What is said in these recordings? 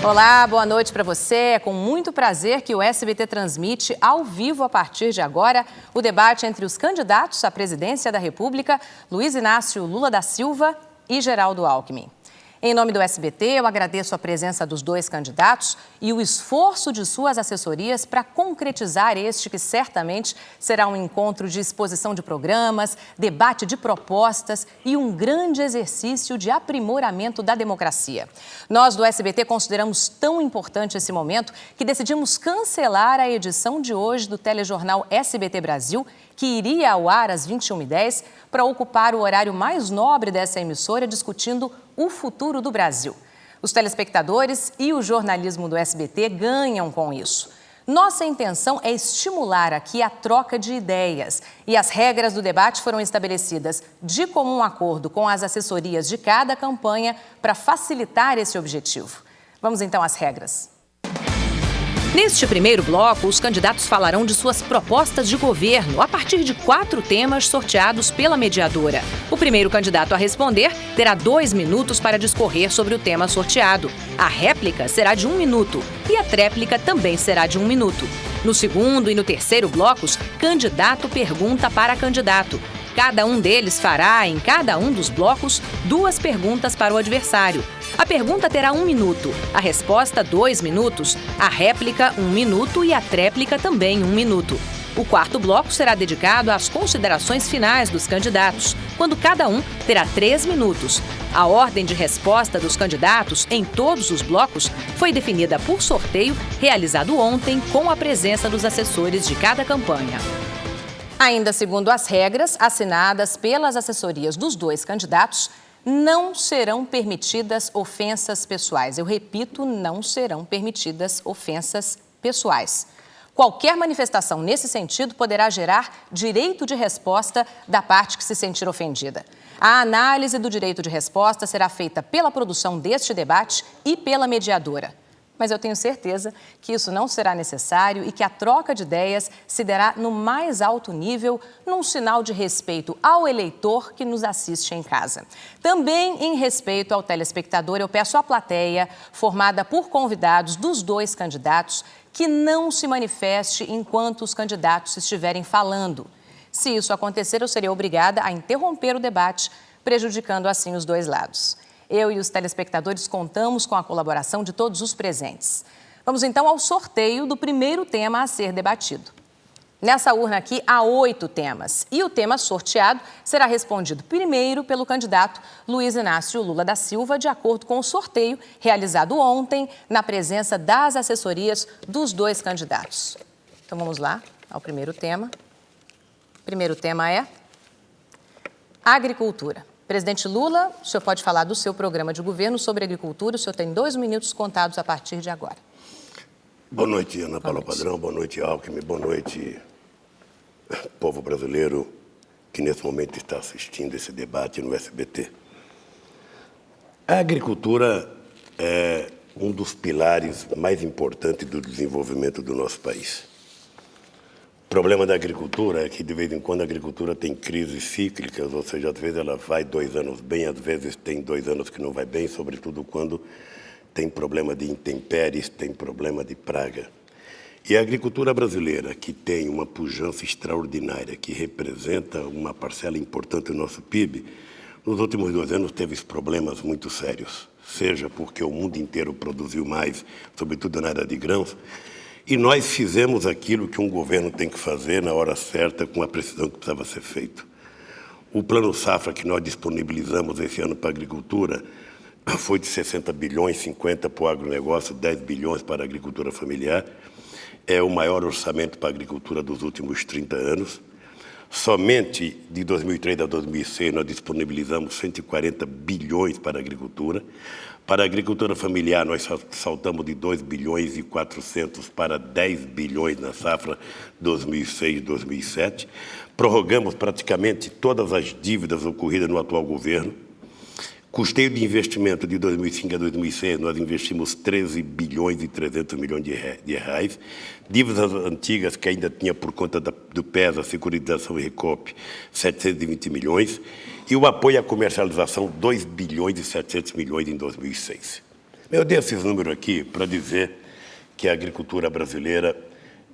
Olá, boa noite para você. É com muito prazer que o SBT transmite ao vivo a partir de agora o debate entre os candidatos à presidência da República, Luiz Inácio Lula da Silva e Geraldo Alckmin. Em nome do SBT, eu agradeço a presença dos dois candidatos e o esforço de suas assessorias para concretizar este que certamente será um encontro de exposição de programas, debate de propostas e um grande exercício de aprimoramento da democracia. Nós do SBT consideramos tão importante esse momento que decidimos cancelar a edição de hoje do telejornal SBT Brasil, que iria ao ar às 21h10, para ocupar o horário mais nobre dessa emissora discutindo o futuro do Brasil. Os telespectadores e o jornalismo do SBT ganham com isso. Nossa intenção é estimular aqui a troca de ideias e as regras do debate foram estabelecidas de comum acordo com as assessorias de cada campanha para facilitar esse objetivo. Vamos então às regras. Neste primeiro bloco, os candidatos falarão de suas propostas de governo a partir de 4 temas sorteados pela mediadora. O primeiro candidato a responder terá 2 minutos para discorrer sobre o tema sorteado. A réplica será de 1 minuto e a tréplica também será de 1 minuto. No segundo e no terceiro blocos, candidato pergunta para candidato. Cada um deles fará, em cada um dos blocos, 2 perguntas para o adversário. A pergunta terá 1 minuto, a resposta 2 minutos, a réplica 1 minuto e a tréplica também 1 minuto. O quarto bloco será dedicado às considerações finais dos candidatos, quando cada um terá 3 minutos. A ordem de resposta dos candidatos em todos os blocos foi definida por sorteio realizado ontem com a presença dos assessores de cada campanha. Ainda segundo as regras assinadas pelas assessorias dos 2 candidatos, não serão permitidas ofensas pessoais. Eu repito, não serão permitidas ofensas pessoais. Qualquer manifestação nesse sentido poderá gerar direito de resposta da parte que se sentir ofendida. A análise do direito de resposta será feita pela produção deste debate e pela mediadora. Mas eu tenho certeza que isso não será necessário e que a troca de ideias se dará no mais alto nível, num sinal de respeito ao eleitor que nos assiste em casa. Também em respeito ao telespectador, eu peço à plateia, formada por convidados dos 2 candidatos, que não se manifeste enquanto os candidatos estiverem falando. Se isso acontecer, eu serei obrigada a interromper o debate, prejudicando assim os 2 lados. Eu e os telespectadores contamos com a colaboração de todos os presentes. Vamos então ao sorteio do primeiro tema a ser debatido. Nessa urna aqui há 8 temas e o tema sorteado será respondido primeiro pelo candidato Luiz Inácio Lula da Silva, de acordo com o sorteio realizado ontem na presença das assessorias dos 2 candidatos. Então vamos lá ao primeiro tema. O primeiro tema é agricultura. Presidente Lula, o senhor pode falar do seu programa de governo sobre agricultura. O senhor tem 2 minutos contados a partir de agora. Boa noite, Ana Paula Padrão. Boa noite, Alckmin. Boa noite, povo brasileiro que nesse momento está assistindo esse debate no SBT. A agricultura é um dos pilares mais importantes do desenvolvimento do nosso país. O problema da agricultura é que, de vez em quando, a agricultura tem crises cíclicas, ou seja, às vezes ela vai 2 anos bem, às vezes tem 2 anos que não vai bem, sobretudo quando tem problema de intempéries, tem problema de praga. E a agricultura brasileira, que tem uma pujança extraordinária, que representa uma parcela importante do nosso PIB, nos últimos 2 anos teve problemas muito sérios, seja porque o mundo inteiro produziu mais, sobretudo na área de grãos, e nós fizemos aquilo que um governo tem que fazer na hora certa, com a precisão que precisava ser feito. O Plano Safra que nós disponibilizamos esse ano para a agricultura foi de 60 bilhões, 50 para o agronegócio, 10 bilhões para a agricultura familiar. É o maior orçamento para a agricultura dos últimos 30 anos. Somente de 2003 a 2006 nós disponibilizamos 140 bilhões para a agricultura. Para a agricultura familiar, nós saltamos de 2 bilhões e 400 para 10 bilhões na safra 2006-2007. Prorrogamos praticamente todas as dívidas ocorridas no atual governo. Custeio de investimento de 2005 a 2006, nós investimos 13 bilhões e 300 milhões de reais. Dívidas antigas que ainda tinha por conta do PES, a Securitização e Recope, 720 milhões. E o apoio à comercialização, 2 bilhões e 700 milhões em 2006. Eu dei esses números aqui para dizer que a agricultura brasileira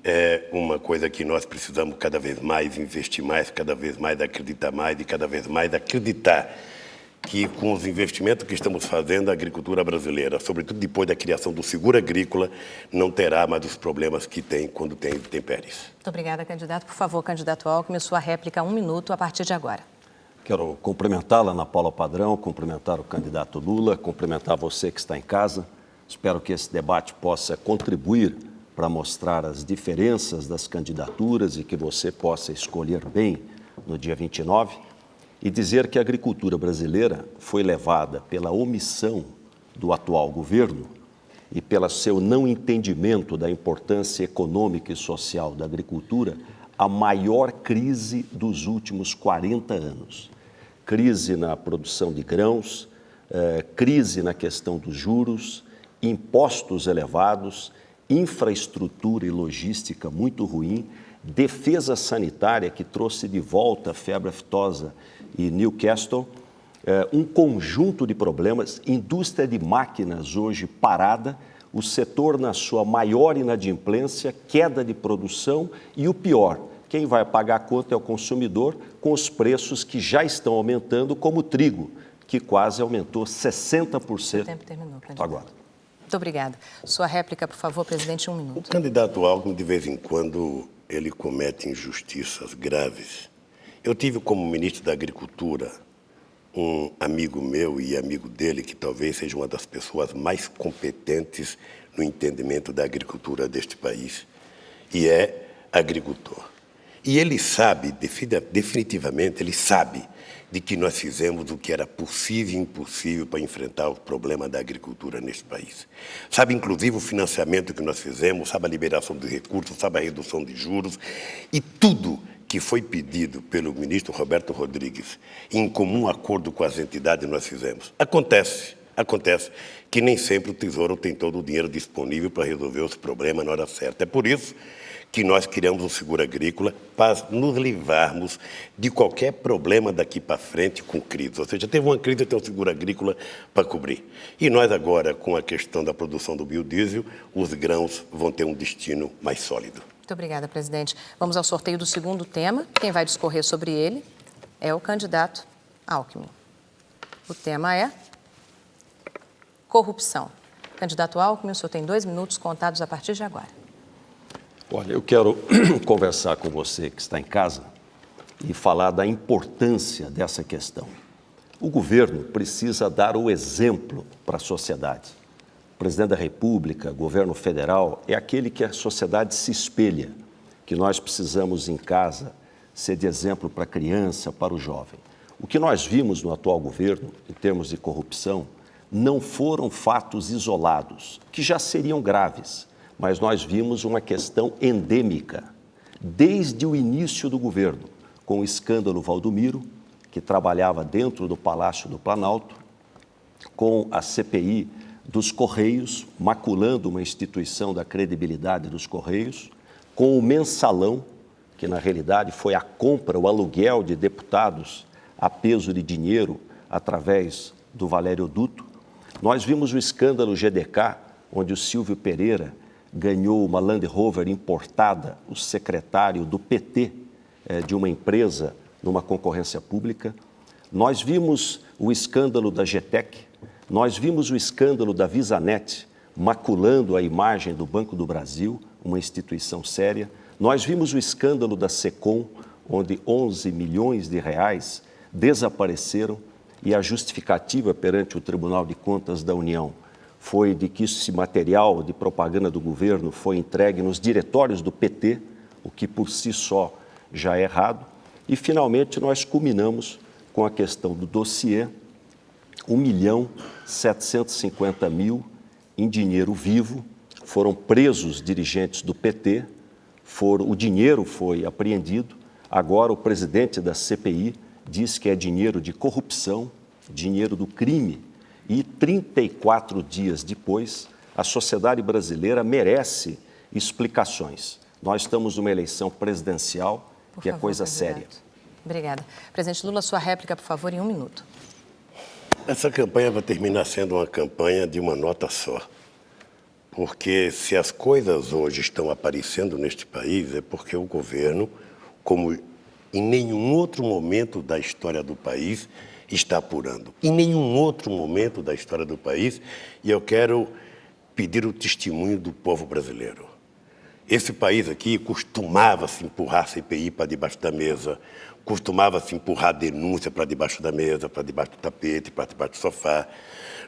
é uma coisa que nós precisamos cada vez mais investir mais, cada vez mais acreditar mais e cada vez mais acreditar que com os investimentos que estamos fazendo, a agricultura brasileira, sobretudo depois da criação do seguro agrícola, não terá mais os problemas que tem quando tem intempéries. Muito obrigada, candidato. Por favor, candidato Alckmin, sua réplica, 1 minuto a partir de agora. Quero cumprimentá-la, Ana Paula Padrão, cumprimentar o candidato Lula, cumprimentar você que está em casa. Espero que esse debate possa contribuir para mostrar as diferenças das candidaturas e que você possa escolher bem no dia 29 e dizer que a agricultura brasileira foi levada pela omissão do atual governo e pelo seu não entendimento da importância econômica e social da agricultura à maior crise dos últimos 40 anos. Crise na produção de grãos, crise na questão dos juros, impostos elevados, infraestrutura e logística muito ruim, defesa sanitária que trouxe de volta a febre aftosa e Newcastle, um conjunto de problemas, indústria de máquinas hoje parada, o setor na sua maior inadimplência, queda de produção e o pior, quem vai pagar a conta é o consumidor com os preços que já estão aumentando, como o trigo, que quase aumentou 60%. O tempo terminou, candidato. Agora. Muito obrigada. Sua réplica, por favor, presidente, 1 minuto. O candidato Alckmin, de vez em quando, ele comete injustiças graves. Eu tive como ministro da Agricultura um amigo meu e amigo dele, que talvez seja uma das pessoas mais competentes no entendimento da agricultura deste país, e é agricultor. E ele sabe, definitivamente, ele sabe de que nós fizemos o que era possível e impossível para enfrentar o problema da agricultura neste país. Sabe, inclusive, o financiamento que nós fizemos, sabe a liberação de recursos, sabe a redução de juros e tudo que foi pedido pelo ministro Roberto Rodrigues, em comum acordo com as entidades, nós fizemos. Acontece que nem sempre o Tesouro tem todo o dinheiro disponível para resolver os problemas na hora certa. É por isso que nós criamos o seguro agrícola para nos livrarmos de qualquer problema daqui para frente com crise. Ou seja, teve uma crise, tem o seguro agrícola para cobrir. E nós agora, com a questão da produção do biodiesel, os grãos vão ter um destino mais sólido. Muito obrigada, presidente. Vamos ao sorteio do segundo tema. Quem vai discorrer sobre ele é o candidato Alckmin. O tema é corrupção. Candidato Alckmin, o senhor tem 2 minutos contados a partir de agora. Olha, eu quero conversar com você que está em casa e falar da importância dessa questão. O governo precisa dar o exemplo para a sociedade. O presidente da República, o governo federal, é aquele que a sociedade se espelha, que nós precisamos em casa ser de exemplo para a criança, para o jovem. O que nós vimos no atual governo, em termos de corrupção, não foram fatos isolados, que já seriam graves, mas nós vimos uma questão endêmica, desde o início do governo, com o escândalo Valdomiro, que trabalhava dentro do Palácio do Planalto, com a CPI dos Correios, maculando uma instituição da credibilidade dos Correios, com o mensalão, que na realidade foi a compra, o aluguel de deputados a peso de dinheiro através do Valério Duto. Nós vimos o escândalo GDK, onde o Silvio Pereira ganhou uma Land Rover importada, o secretário do PT de uma empresa numa concorrência pública. Nós vimos o escândalo da GTEC, nós vimos o escândalo da Visanet, maculando a imagem do Banco do Brasil, uma instituição séria. Nós vimos o escândalo da SECOM, onde 11 milhões de reais desapareceram e a justificativa perante o Tribunal de Contas da União foi de que esse material de propaganda do governo foi entregue nos diretórios do PT, o que por si só já é errado. E, finalmente, nós culminamos com a questão do dossiê, 1.750.000 em dinheiro vivo, foram presos dirigentes do PT, o dinheiro foi apreendido, agora o presidente da CPI diz que é dinheiro de corrupção, dinheiro do crime, e 34 dias depois, a sociedade brasileira merece explicações. Nós estamos numa eleição presidencial que é coisa séria. Obrigada. Presidente Lula, sua réplica, por favor, em 1 minuto. Essa campanha vai terminar sendo uma campanha de uma nota só. Porque se as coisas hoje estão aparecendo neste país, é porque o governo, como em nenhum outro momento da história do país, está apurando. Em nenhum outro momento da história do país, e eu quero pedir o testemunho do povo brasileiro. Esse país aqui costumava se empurrar CPI para debaixo da mesa, costumava se empurrar denúncia para debaixo da mesa, para debaixo do tapete, para debaixo do sofá.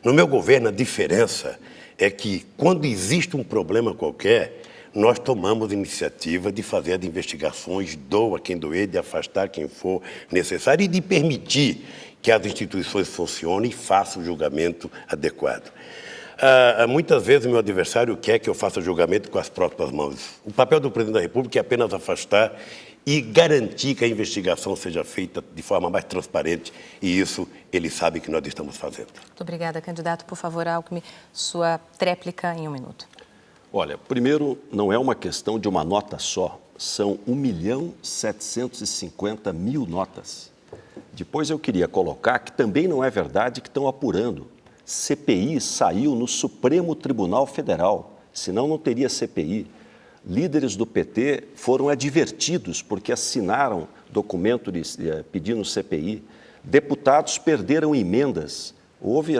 No meu governo, a diferença é que, quando existe um problema qualquer, nós tomamos iniciativa de fazer as investigações, doa quem doer, de afastar quem for necessário e de permitir que as instituições funcionem e façam o julgamento adequado. Muitas vezes o meu adversário quer que eu faça julgamento com as próprias mãos. O papel do presidente da República é apenas afastar e garantir que a investigação seja feita de forma mais transparente, e isso ele sabe que nós estamos fazendo. Muito obrigada, candidato. Por favor, Alckmin, sua tréplica em 1 minuto. Olha, primeiro, não é uma questão de uma nota só, são 1.750.000 notas. Depois eu queria colocar que também não é verdade que estão apurando. CPI saiu no Supremo Tribunal Federal, senão não teria CPI. Líderes do PT foram advertidos porque assinaram documento pedindo CPI. Deputados perderam emendas.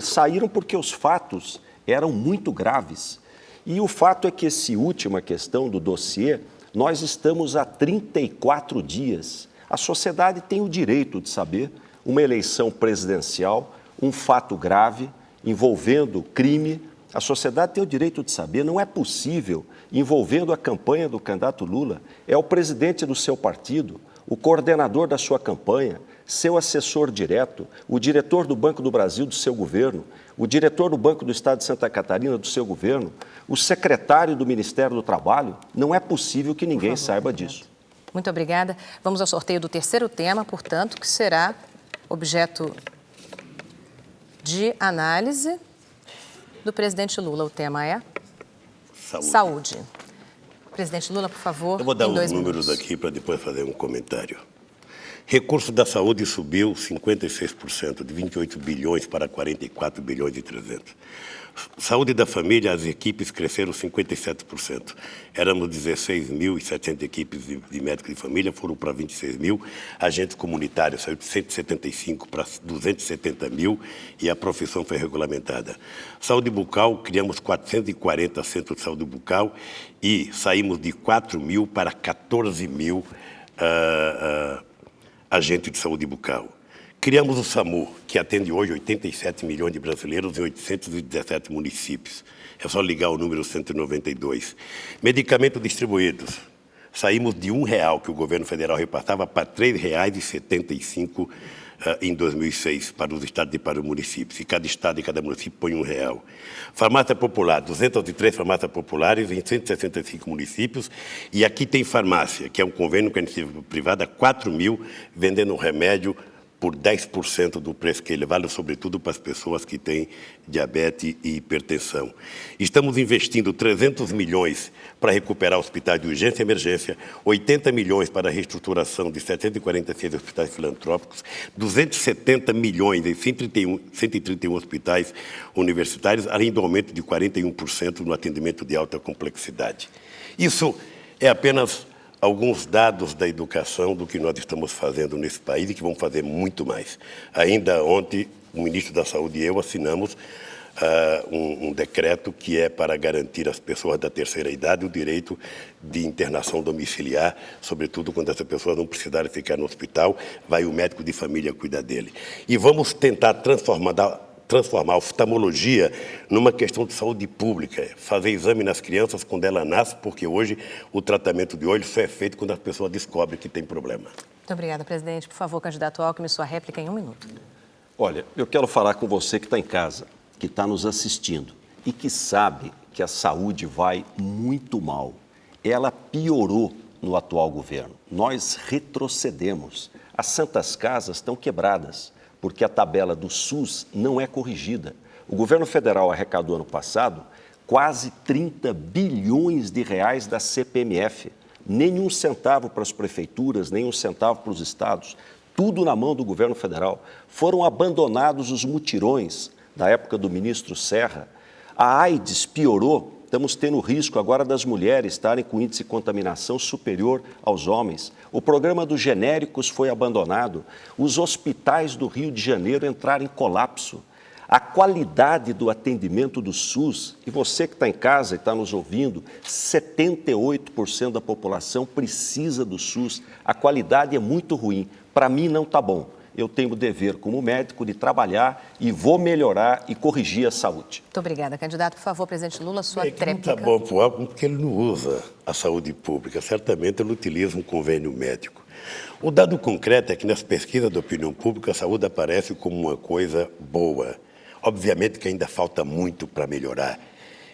Saíram porque os fatos eram muito graves. E o fato é que essa última questão do dossiê, nós estamos há 34 dias. A sociedade tem o direito de saber uma eleição presidencial, um fato grave, envolvendo crime. A sociedade tem o direito de saber, não é possível, envolvendo a campanha do candidato Lula, é o presidente do seu partido, o coordenador da sua campanha, seu assessor direto, o diretor do Banco do Brasil do seu governo, o diretor do Banco do Estado de Santa Catarina do seu governo, o secretário do Ministério do Trabalho. Não é possível que ninguém saiba disso. Muito obrigada. Vamos ao sorteio do terceiro tema, portanto, que será objeto de análise do presidente Lula. O tema é saúde. Presidente Lula, por favor, eu vou dar em 2 uns números minutos. aqui para depois fazer um comentário. Recurso da saúde subiu 56%, de 28 bilhões para 44 bilhões e 300. Saúde da família, as equipes cresceram 57%. Éramos 16.700 equipes de médicos de família, foram para 26 mil. Agentes comunitários saiu de 175 para 270 mil e a profissão foi regulamentada. Saúde bucal, criamos 440 centros de saúde bucal e saímos de 4 mil para 14 mil agentes de saúde bucal. Criamos o SAMU, que atende hoje 87 milhões de brasileiros em 817 municípios. É só ligar o número 192. Medicamentos distribuídos. Saímos de R$1 que o governo federal repassava para R$3,75 em 2006 para os estados e para os municípios. E cada estado e cada município põe R$1. Farmácia popular, 203 farmácias populares em 165 municípios. E aqui tem farmácia, que é um convênio com a iniciativa privada, 4 mil, vendendo remédio por 10% do preço que ele vale, sobretudo para as pessoas que têm diabetes e hipertensão. Estamos investindo 300 milhões para recuperar hospitais de urgência e emergência, 80 milhões para a reestruturação de 746 hospitais filantrópicos, 270 milhões em 131 hospitais universitários, além do aumento de 41% no atendimento de alta complexidade. Isso é apenas alguns dados da educação do que nós estamos fazendo nesse país e que vamos fazer muito mais. Ainda ontem, o ministro da Saúde e eu assinamos um decreto que é para garantir às pessoas da terceira idade o direito de internação domiciliar, sobretudo quando essa pessoa não precisar ficar no hospital, vai o médico de família cuidar dele. E vamos tentar transformar a oftalmologia numa questão de saúde pública, fazer exame nas crianças quando ela nasce, porque hoje o tratamento de olho só é feito quando a pessoa descobre que tem problema. Muito obrigada, presidente. Por favor, candidato Alckmin, sua réplica em 1 minuto. Olha, eu quero falar com você que está em casa, que está nos assistindo e que sabe que a saúde vai muito mal. Ela piorou no atual governo. Nós retrocedemos. As santas casas estão quebradas, porque a tabela do SUS não é corrigida. O governo federal arrecadou ano passado quase 30 bilhões de reais da CPMF. Nenhum centavo para as prefeituras, nenhum centavo para os estados. tudo na mão do governo federal. Foram abandonados os mutirões da época do ministro Serra. A AIDS piorou, estamos tendo risco agora das mulheres estarem com índice de contaminação superior aos homens. O programa dos genéricos foi abandonado. Os hospitais do Rio de Janeiro entraram em colapso. A qualidade do atendimento do SUS, e você que está em casa e está nos ouvindo, 78% da população precisa do SUS. A qualidade é muito ruim. Para mim não está bom. Eu tenho o dever, como médico, de trabalhar e vou melhorar e corrigir a saúde. Muito obrigada, candidato. Por favor, presidente Lula, sua tréplica. Não está bom para o Alckmin porque ele não usa a saúde pública. Certamente ele utiliza um convênio médico. O dado concreto é que nas pesquisas da opinião pública a saúde aparece como uma coisa boa. Obviamente que ainda falta muito para melhorar.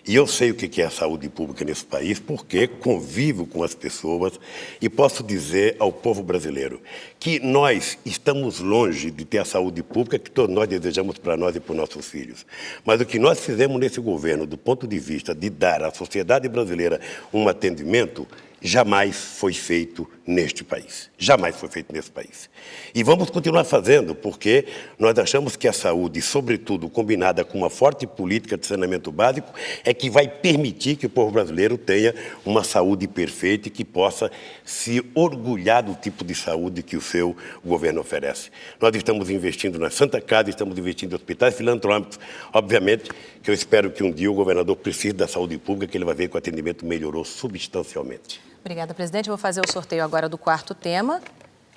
E eu sei o que é a saúde pública nesse país porque convivo com as pessoas e posso dizer ao povo brasileiro que nós estamos longe de ter a saúde pública que todos nós desejamos para nós e para os nossos filhos. Mas o que nós fizemos nesse governo, do ponto de vista de dar à sociedade brasileira um atendimento, jamais foi feito neste país. Jamais foi feito nesse país. E vamos continuar fazendo, porque nós achamos que a saúde, sobretudo combinada com uma forte política de saneamento básico, é que vai permitir que o povo brasileiro tenha uma saúde perfeita e que possa se orgulhar do tipo de saúde que o seu governo oferece. Nós estamos investindo na Santa Casa, estamos investindo em hospitais filantrópicos. Obviamente que eu espero que um dia o governador precise da saúde pública, que ele vai ver que o atendimento melhorou substancialmente. Obrigada, presidente. Eu vou fazer o sorteio agora do quarto tema,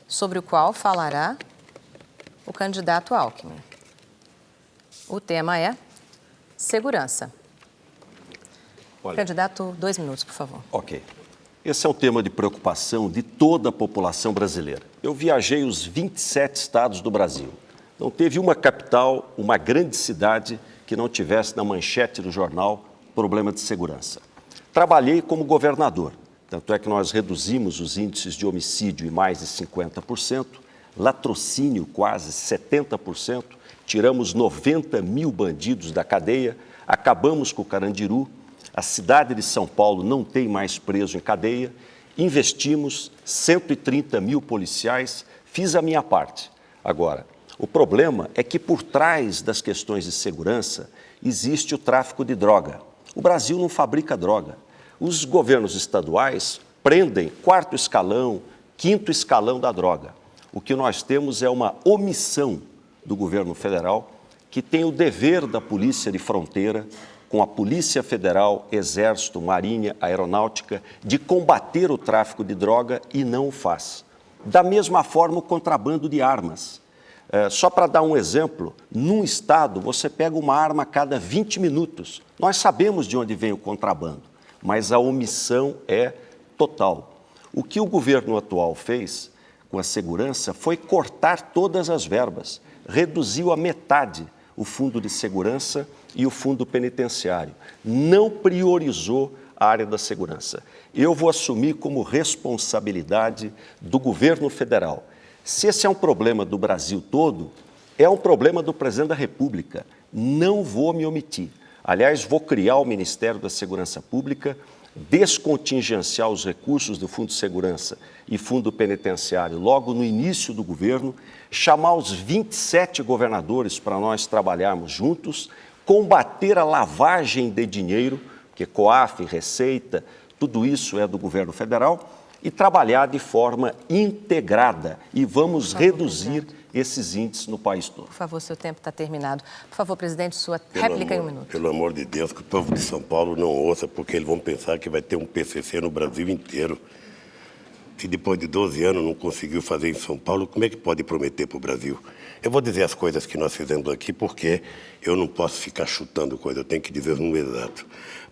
sobre o qual falará o candidato Alckmin. O tema é segurança. Olha, candidato, 2 minutos, por favor. Ok. Esse é um tema de preocupação de toda a população brasileira. Eu viajei os 27 estados do Brasil. Não teve uma capital, uma grande cidade que não tivesse na manchete do jornal problema de segurança. Trabalhei como governador. Tanto é que nós reduzimos os índices de homicídio em mais de 50%, latrocínio quase 70%, tiramos 90 mil bandidos da cadeia, acabamos com o Carandiru, a cidade de São Paulo não tem mais preso em cadeia, investimos 130 mil policiais, fiz a minha parte. Agora, o problema é que por trás das questões de segurança existe o tráfico de droga. O Brasil não fabrica droga. Os governos estaduais prendem 4º escalão, 5º escalão da droga. O que nós temos é uma omissão do governo federal, que tem o dever da Polícia de Fronteira, com a Polícia Federal, Exército, Marinha, Aeronáutica, de combater o tráfico de droga e não o faz. Da mesma forma, o contrabando de armas. Só para dar um exemplo, num estado você pega uma arma a cada 20 minutos. Nós sabemos de onde vem o contrabando, mas a omissão é total. O que o governo atual fez com a segurança foi cortar todas as verbas, reduziu a metade o fundo de segurança e o fundo penitenciário, não priorizou a área da segurança. Eu vou assumir como responsabilidade do governo federal. Se esse é um problema do Brasil todo, é um problema do presidente da República. Não vou me omitir. Aliás, vou criar o Ministério da Segurança Pública, descontingenciar os recursos do Fundo de Segurança e Fundo Penitenciário logo no início do governo, chamar os 27 governadores para nós trabalharmos juntos, combater a lavagem de dinheiro, que COAF, Receita, tudo isso é do governo federal, e trabalhar de forma integrada. E vamos reduzir esses índices no país todo. Por favor, seu tempo está terminado. Por favor, presidente, sua réplica em 1 minuto. Pelo amor de Deus, que o povo de São Paulo não ouça, porque eles vão pensar que vai ter um PCC no Brasil inteiro. Se depois de 12 anos não conseguiu fazer em São Paulo, como é que pode prometer para o Brasil? Eu vou dizer as coisas que nós fizemos aqui, porque eu não posso ficar chutando coisa, eu tenho que dizer um exato.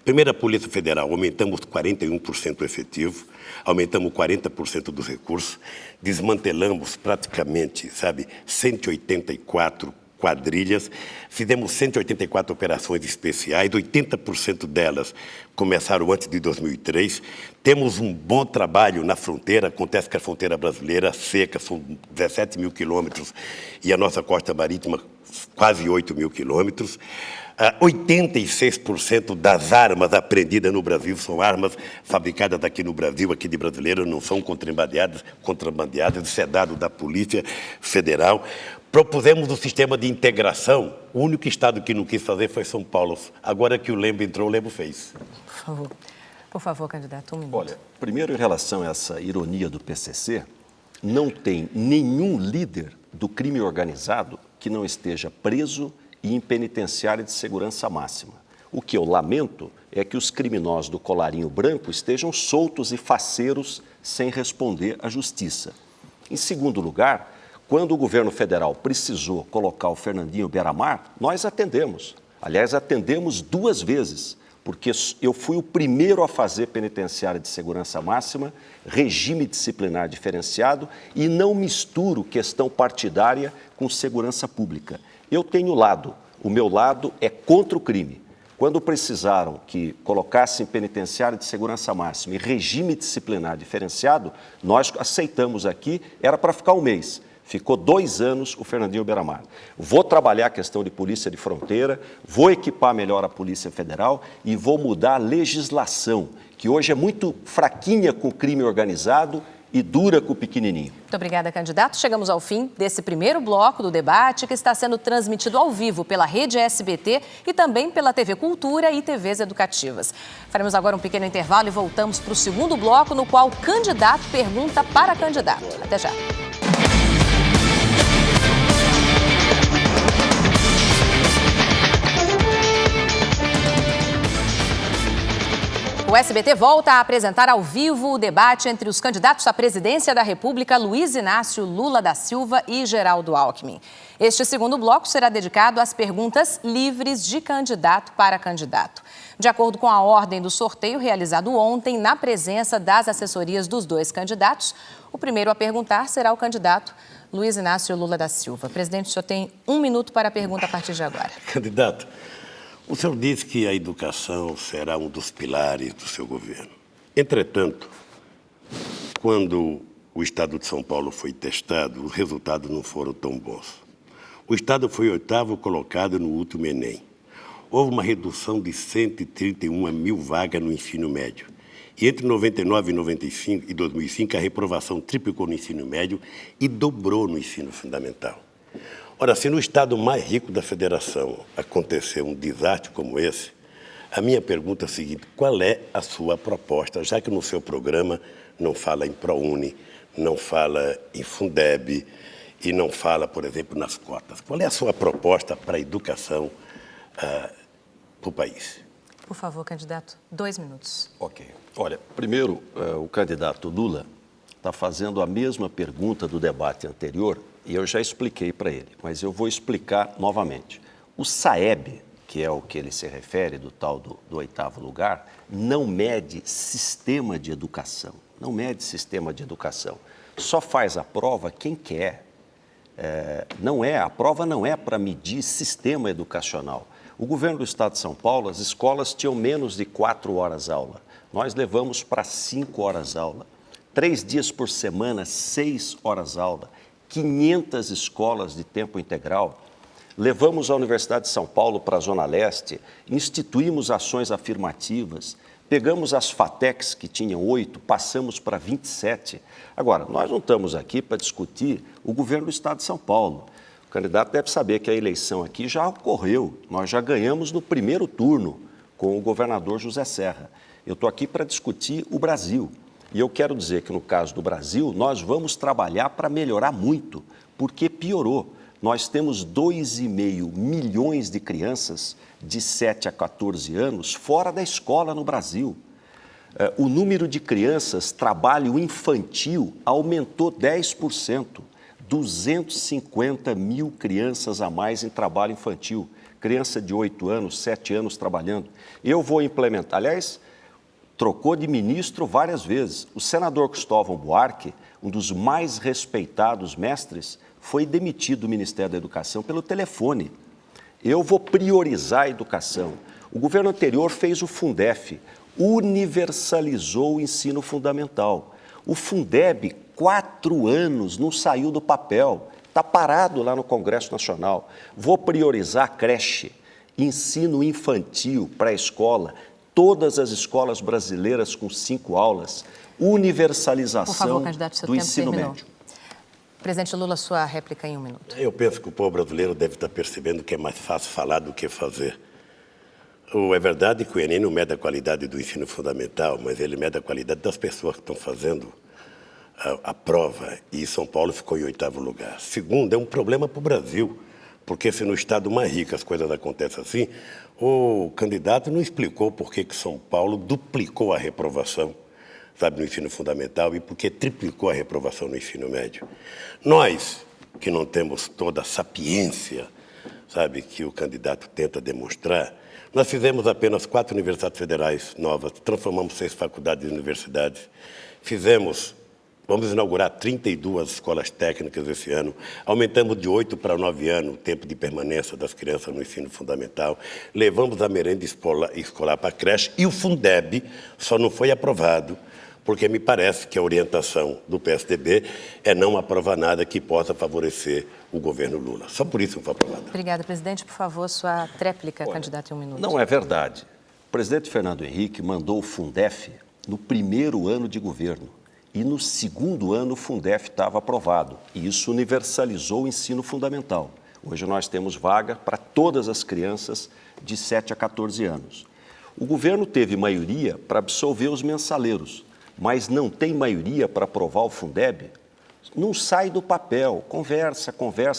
Primeiro, a Polícia Federal, aumentamos 41% o efetivo, aumentamos 40% dos recursos, desmantelamos praticamente, 184 quadrilhas, fizemos 184 operações especiais, 80% delas começaram antes de 2003. Temos um bom trabalho na fronteira, acontece que a fronteira brasileira seca, são 17 mil quilômetros, e a nossa costa marítima quase 8 mil quilômetros. 86% das armas apreendidas no Brasil são armas fabricadas aqui no Brasil, aqui de brasileiro, não são contrabandeadas, isso é dado da Polícia Federal. Propusemos um sistema de integração, o único estado que não quis fazer foi São Paulo. Agora que o Lembo entrou, o Lembo fez. Por favor, candidato, 1 minuto. Olha, primeiro em relação a essa ironia do PCC, não tem nenhum líder do crime organizado que não esteja preso e em penitenciária de segurança máxima. O que eu lamento é que os criminosos do colarinho branco estejam soltos e faceiros sem responder à justiça. Em segundo lugar, quando o governo federal precisou colocar o Fernandinho Beiramar, nós atendemos. Aliás, atendemos 2 vezes, porque eu fui o primeiro a fazer penitenciária de segurança máxima, regime disciplinar diferenciado e não misturo questão partidária com segurança pública. Eu tenho lado, o meu lado é contra o crime. Quando precisaram que colocassem penitenciária de segurança máxima e regime disciplinar diferenciado, nós aceitamos aqui, era para ficar 1 mês. Ficou 2 anos o Fernandinho Beiramar. Vou trabalhar a questão de polícia de fronteira, vou equipar melhor a Polícia Federal e vou mudar a legislação, que hoje é muito fraquinha com o crime organizado e dura com o pequenininho. Muito obrigada, candidato. Chegamos ao fim desse primeiro bloco do debate, que está sendo transmitido ao vivo pela Rede SBT e também pela TV Cultura e TVs educativas. Faremos agora um pequeno intervalo e voltamos para o segundo bloco, no qual o candidato pergunta para candidato. Até já. O SBT volta a apresentar ao vivo o debate entre os candidatos à presidência da República, Luiz Inácio Lula da Silva e Geraldo Alckmin. Este segundo bloco será dedicado às perguntas livres de candidato para candidato. De acordo com a ordem do sorteio realizado ontem, na presença das assessorias dos 2 candidatos, o primeiro a perguntar será o candidato Luiz Inácio Lula da Silva. Presidente, o senhor tem 1 minuto para a pergunta a partir de agora. Candidato, o senhor disse que a educação será um dos pilares do seu governo. Entretanto, quando o Estado de São Paulo foi testado, os resultados não foram tão bons. O Estado foi 8º colocado no último Enem. Houve uma redução de 131 mil vagas no ensino médio. E entre 99 e 2005, a reprovação triplicou no ensino médio e dobrou no ensino fundamental. Ora, se no estado mais rico da federação acontecer um desastre como esse, a minha pergunta é a seguinte: qual é a sua proposta, já que no seu programa não fala em ProUni, não fala em Fundeb e não fala, por exemplo, nas cotas? Qual é a sua proposta para a educação para o país? Por favor, candidato, 2 minutos. Ok. Olha, primeiro, o candidato Lula está fazendo a mesma pergunta do debate anterior e eu já expliquei para ele, mas eu vou explicar novamente. O SAEB, que é o que ele se refere, do tal do 8º lugar, não mede sistema de educação. Não mede sistema de educação. Só faz a prova quem quer. A prova não é para medir sistema educacional. O governo do Estado de São Paulo, as escolas tinham menos de 4 horas aula. Nós levamos para 5 horas aula. 3 dias por semana, 6 horas aula. 500 escolas de tempo integral. Levamos a Universidade de São Paulo para a Zona Leste, instituímos ações afirmativas, pegamos as FATECs, que tinham 8, passamos para 27. Agora, nós não estamos aqui para discutir o governo do Estado de São Paulo. O candidato deve saber que a eleição aqui já ocorreu, nós já ganhamos no primeiro turno com o governador José Serra. Eu estou aqui para discutir o Brasil. E eu quero dizer que, no caso do Brasil, nós vamos trabalhar para melhorar muito, porque piorou. Nós temos 2,5 milhões de crianças de 7 a 14 anos fora da escola no Brasil. O número de crianças trabalho infantil aumentou 10%. 250 mil crianças a mais em trabalho infantil. Criança de 8 anos, 7 anos trabalhando. Eu vou implementar, aliás, trocou de ministro várias vezes. O senador Cristóvão Buarque, um dos mais respeitados mestres, foi demitido do Ministério da Educação pelo telefone. Eu vou priorizar a educação. O governo anterior fez o Fundef, universalizou o ensino fundamental. O Fundeb, 4 anos, não saiu do papel, está parado lá no Congresso Nacional. Vou priorizar a creche ensino infantil, pré-escola, todas as escolas brasileiras com 5 aulas, universalização Por favor, candidato, seu do tempo ensino terminou. médio. Presidente Lula, sua réplica em 1 minuto. Eu penso que o povo brasileiro deve estar percebendo que é mais fácil falar do que fazer. É verdade que o Enem não mede a qualidade do ensino fundamental, mas ele mede a qualidade das pessoas que estão fazendo a prova, e São Paulo ficou em 8º lugar. Segundo, é um problema para o Brasil, porque se no estado mais rico as coisas acontecem assim, o candidato não explicou por que São Paulo duplicou a reprovação, sabe, no ensino fundamental e por que triplicou a reprovação no ensino médio. Nós, que não temos toda a sapiência, sabe, que o candidato tenta demonstrar, nós fizemos apenas 4 universidades federais novas, transformamos 6 faculdades e universidades, vamos inaugurar 32 escolas técnicas esse ano, aumentamos de 8 para 9 anos o tempo de permanência das crianças no ensino fundamental, levamos a merenda escolar para a creche e o Fundeb só não foi aprovado porque me parece que a orientação do PSDB é não aprovar nada que possa favorecer o governo Lula. Só por isso não foi aprovado. Obrigada, presidente. Por favor, sua tréplica, candidato, em 1 minuto. Não é verdade. O presidente Fernando Henrique mandou o Fundef no 1º ano de governo. E no 2º ano o Fundef estava aprovado. E isso universalizou o ensino fundamental. Hoje nós temos vaga para todas as crianças de 7 a 14 anos. O governo teve maioria para absolver os mensaleiros, mas não tem maioria para aprovar o Fundeb. Não sai do papel, conversa,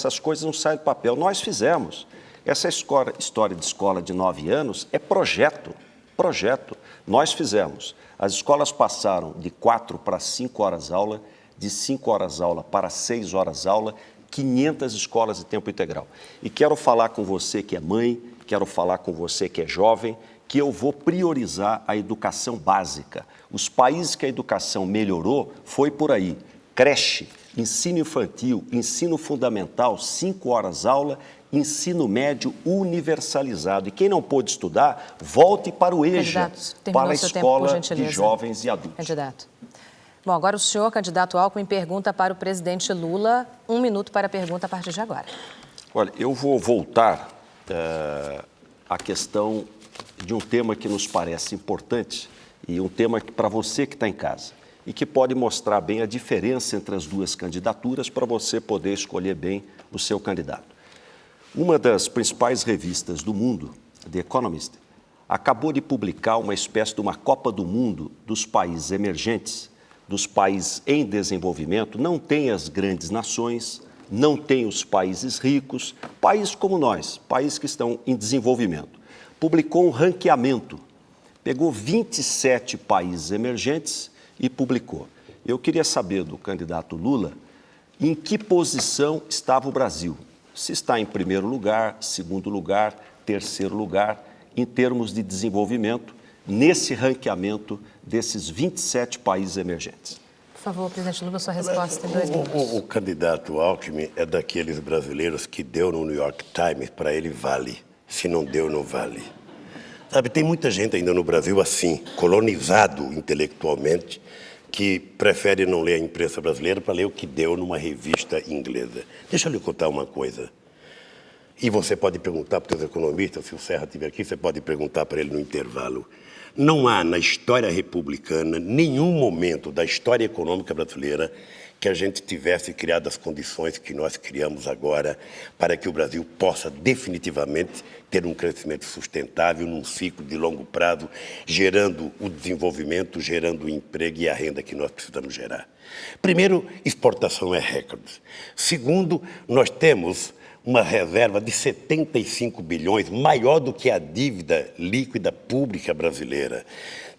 as coisas não saem do papel. Nós fizemos. Essa história de escola de 9 anos é projeto. Nós fizemos. As escolas passaram de 4 para 5 horas aula, de 5 horas aula para 6 horas aula, 500 escolas de tempo integral. E quero falar com você que é mãe, quero falar com você que é jovem, que eu vou priorizar a educação básica. Os países que a educação melhorou foi por aí. Creche, ensino infantil, ensino fundamental, 5 horas aula, ensino médio universalizado. E quem não pôde estudar, volte para o EJA, para a Escola de Jovens e Adultos. Candidato. Bom, agora o senhor, candidato Alckmin, pergunta para o presidente Lula. 1 minuto para a pergunta a partir de agora. Olha, eu vou voltar à questão de um tema que nos parece importante e um tema que para você que está em casa e que pode mostrar bem a diferença entre as duas candidaturas para você poder escolher bem o seu candidato. Uma das principais revistas do mundo, The Economist, acabou de publicar uma espécie de uma Copa do Mundo dos países emergentes, dos países em desenvolvimento. Não tem as grandes nações, não tem os países ricos, países como nós, países que estão em desenvolvimento. Publicou um ranqueamento, pegou 27 países emergentes e publicou. Eu queria saber do candidato Lula em que posição estava o Brasil. Se está em 1º lugar, 2º lugar, 3º lugar, em termos de desenvolvimento, nesse ranqueamento desses 27 países emergentes. Por favor, presidente Lula, sua resposta em 2 minutos. O candidato Alckmin é daqueles brasileiros que deu no New York Times, para ele vale. Se não deu, não vale. Sabe, tem muita gente ainda no Brasil assim, colonizado intelectualmente, que prefere não ler a imprensa brasileira para ler o que deu numa revista inglesa. Deixa eu lhe contar uma coisa. E você pode perguntar para os economistas, se o Serra estiver aqui, você pode perguntar para ele no intervalo. Não há na história republicana nenhum momento da história econômica brasileira que a gente tivesse criado as condições que nós criamos agora para que o Brasil possa definitivamente ter um crescimento sustentável num ciclo de longo prazo, gerando o desenvolvimento, gerando o emprego e a renda que nós precisamos gerar. Primeiro, exportação é recorde. Segundo, nós temos uma reserva de 75 bilhões, maior do que a dívida líquida pública brasileira.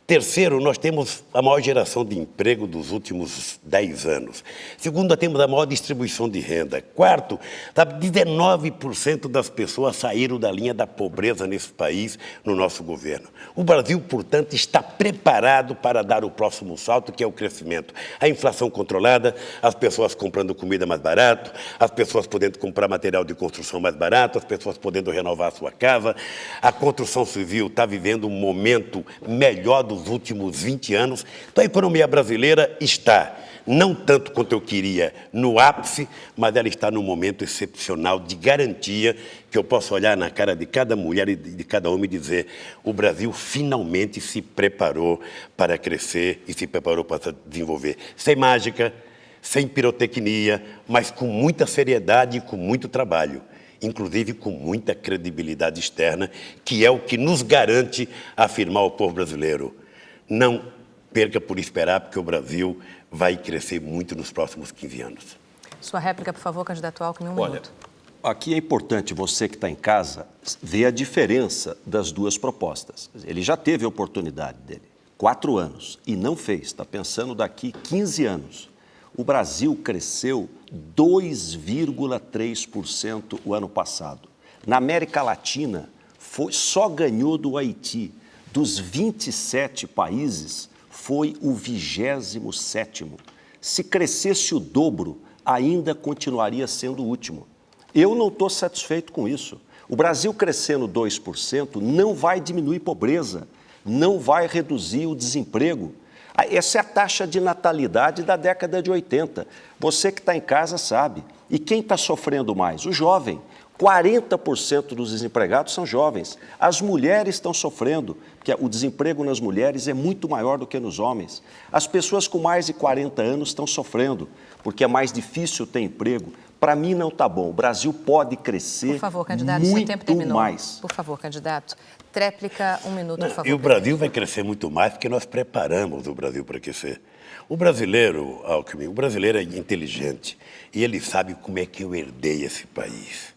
Terceiro, nós temos a maior geração de emprego dos últimos 10 anos. Segundo, nós temos a maior distribuição de renda. Quarto, 19% das pessoas saíram da linha da pobreza nesse país, no nosso governo. O Brasil, portanto, está preparado para dar o próximo salto, que é o crescimento. A inflação controlada, as pessoas comprando comida mais barato, as pessoas podendo comprar material de construção mais barato, as pessoas podendo renovar a sua casa. A construção civil está vivendo um momento melhor dos nos últimos 20 anos. Então, a economia brasileira está, não tanto quanto eu queria, no ápice, mas ela está num momento excepcional de garantia que eu posso olhar na cara de cada mulher e de cada homem e dizer: o Brasil finalmente se preparou para crescer e se preparou para se desenvolver. Sem mágica, sem pirotecnia, mas com muita seriedade e com muito trabalho, inclusive com muita credibilidade externa, que é o que nos garante afirmar ao povo brasileiro: não perca por esperar, porque o Brasil vai crescer muito nos próximos 15 anos. Sua réplica, por favor, candidato Alckmin, um minuto. Aqui é importante você que está em casa ver a diferença das duas propostas. Ele já teve a oportunidade dele, 4 anos, e não fez, está pensando daqui 15 anos. O Brasil cresceu 2,3% o ano passado. Na América Latina, só ganhou do Haiti. Dos 27 países, foi o 27º. Se crescesse o dobro, ainda continuaria sendo o último. Eu não estou satisfeito com isso. O Brasil crescendo 2% não vai diminuir pobreza, não vai reduzir o desemprego. Essa é a taxa de natalidade da década de 80. Você que está em casa sabe. E quem está sofrendo mais? O jovem. 40% dos desempregados são jovens. As mulheres estão sofrendo, porque o desemprego nas mulheres é muito maior do que nos homens. As pessoas com mais de 40 anos estão sofrendo, porque é mais difícil ter emprego. Para mim não está bom. O Brasil pode crescer. Por favor, candidato, muito seu tempo terminou. Mais. Por favor, candidato. Tréplica, um minuto, por favor. E o Brasil vai crescer muito mais porque nós preparamos o Brasil para crescer. O brasileiro, Alckmin, o brasileiro é inteligente e ele sabe como é que eu herdei esse país.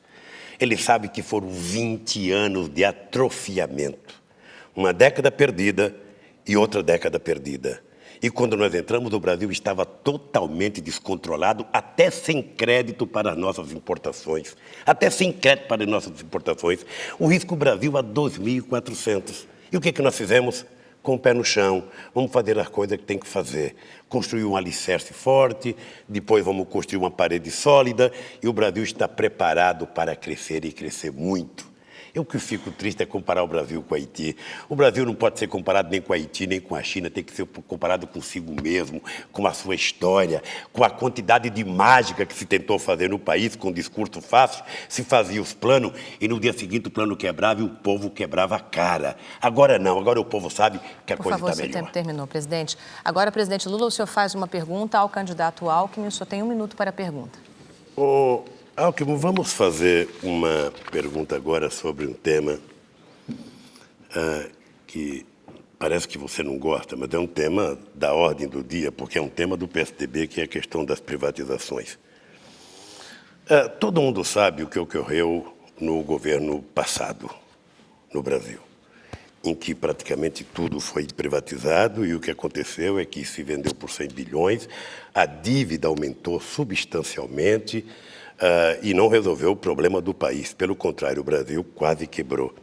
Ele sabe que foram 20 anos de atrofiamento. Uma década perdida e outra década perdida. E quando nós entramos, o Brasil estava totalmente descontrolado, até sem crédito para as nossas importações. Até sem crédito para as nossas importações. O risco Brasil a 2.400. E o que nós fizemos? Com o pé no chão, vamos fazer as coisas que tem que fazer. Construir um alicerce forte, depois vamos construir uma parede sólida, e o Brasil está preparado para crescer e crescer muito. Eu que fico triste é comparar o Brasil com o Haiti. O Brasil não pode ser comparado nem com o Haiti, nem com a China, tem que ser comparado consigo mesmo, com a sua história, com a quantidade de mágica que se tentou fazer no país, com um discurso fácil, se fazia os planos e no dia seguinte o plano quebrava e o povo quebrava a cara. Agora não, agora o povo sabe que a coisa está melhor. Por favor, seu tempo terminou, presidente. Agora, presidente Lula, o senhor faz uma pergunta ao candidato Alckmin, o senhor tem 1 minuto para a pergunta. Alckmin, vamos fazer uma pergunta agora sobre um tema que parece que você não gosta, mas é um tema da ordem do dia, porque é um tema do PSDB, que é a questão das privatizações. Todo mundo sabe o que ocorreu no governo passado no Brasil, em que praticamente tudo foi privatizado e o que aconteceu é que se vendeu por 100 bilhões, a dívida aumentou substancialmente, e não resolveu o problema do país. Pelo contrário, o Brasil quase quebrou.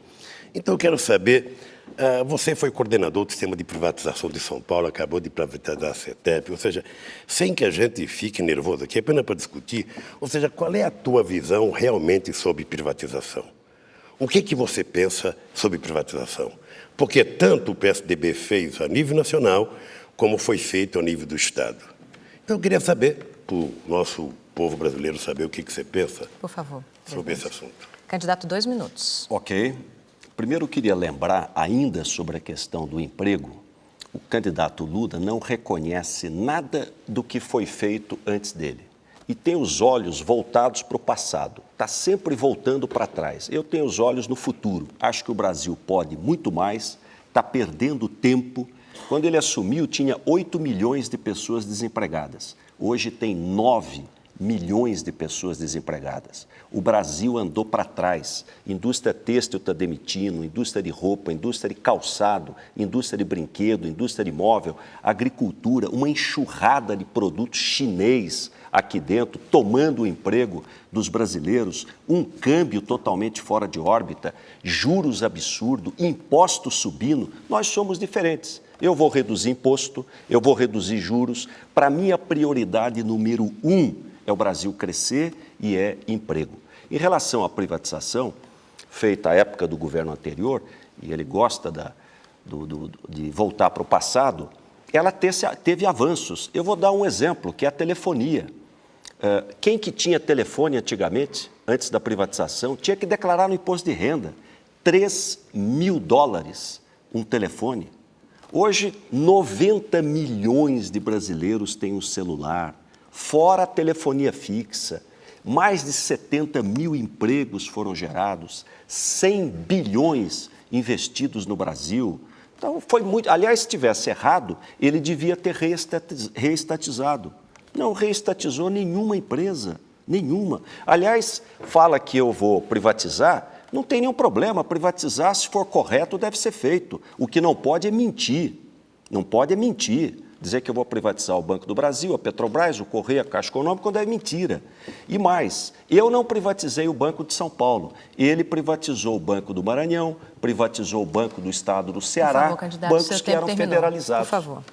Então, eu quero saber, você foi coordenador do sistema de privatização de São Paulo, acabou de privatizar a CETEP, ou seja, sem que a gente fique nervoso aqui, é apenas para discutir, ou seja, qual é a tua visão realmente sobre privatização? O que você pensa sobre privatização? Porque tanto o PSDB fez a nível nacional, como foi feito a nível do Estado. Então, eu queria saber, para o nosso povo brasileiro saber o que você pensa, por favor, sobre esse assunto. Candidato, 2 minutos. Ok. Primeiro, eu queria lembrar, ainda sobre a questão do emprego, o candidato Lula não reconhece nada do que foi feito antes dele. E tem os olhos voltados para o passado. Está sempre voltando para trás. Eu tenho os olhos no futuro. Acho que o Brasil pode muito mais, está perdendo tempo. Quando ele assumiu, tinha 8 milhões de pessoas desempregadas. Hoje tem 9 milhões de pessoas desempregadas. O Brasil andou para trás. Indústria têxtil está demitindo, indústria de roupa, indústria de calçado, indústria de brinquedo, indústria de móvel, agricultura, uma enxurrada de produtos chinês aqui dentro, tomando o emprego dos brasileiros, um câmbio totalmente fora de órbita, juros absurdos, impostos subindo. Nós somos diferentes. Eu vou reduzir imposto, eu vou reduzir juros. Para mim, a prioridade número 1 é o Brasil crescer e é emprego. Em relação à privatização, feita à época do governo anterior, e ele gosta de voltar para o passado, ela teve avanços. Eu vou dar um exemplo, que é a telefonia. Quem que tinha telefone antigamente, antes da privatização, tinha que declarar no imposto de renda. $3.000 um telefone. Hoje, 90 milhões de brasileiros têm um celular, fora a telefonia fixa. Mais de 70 mil empregos foram gerados, 100 bilhões investidos no Brasil. Então, foi muito... Aliás, se tivesse errado, ele devia ter reestatizado. Não reestatizou nenhuma empresa, nenhuma. Aliás, fala que eu vou privatizar, não tem nenhum problema. Privatizar, se for correto, deve ser feito. O que não pode é mentir. Não pode é mentir. Dizer que eu vou privatizar o Banco do Brasil, a Petrobras, o Correio, a Caixa Econômica, quando é mentira. E mais, eu não privatizei o Banco de São Paulo. Ele privatizou o Banco do Maranhão, privatizou o Banco do Estado do Ceará, por favor, candidato, bancos que eram federalizados. Por favor.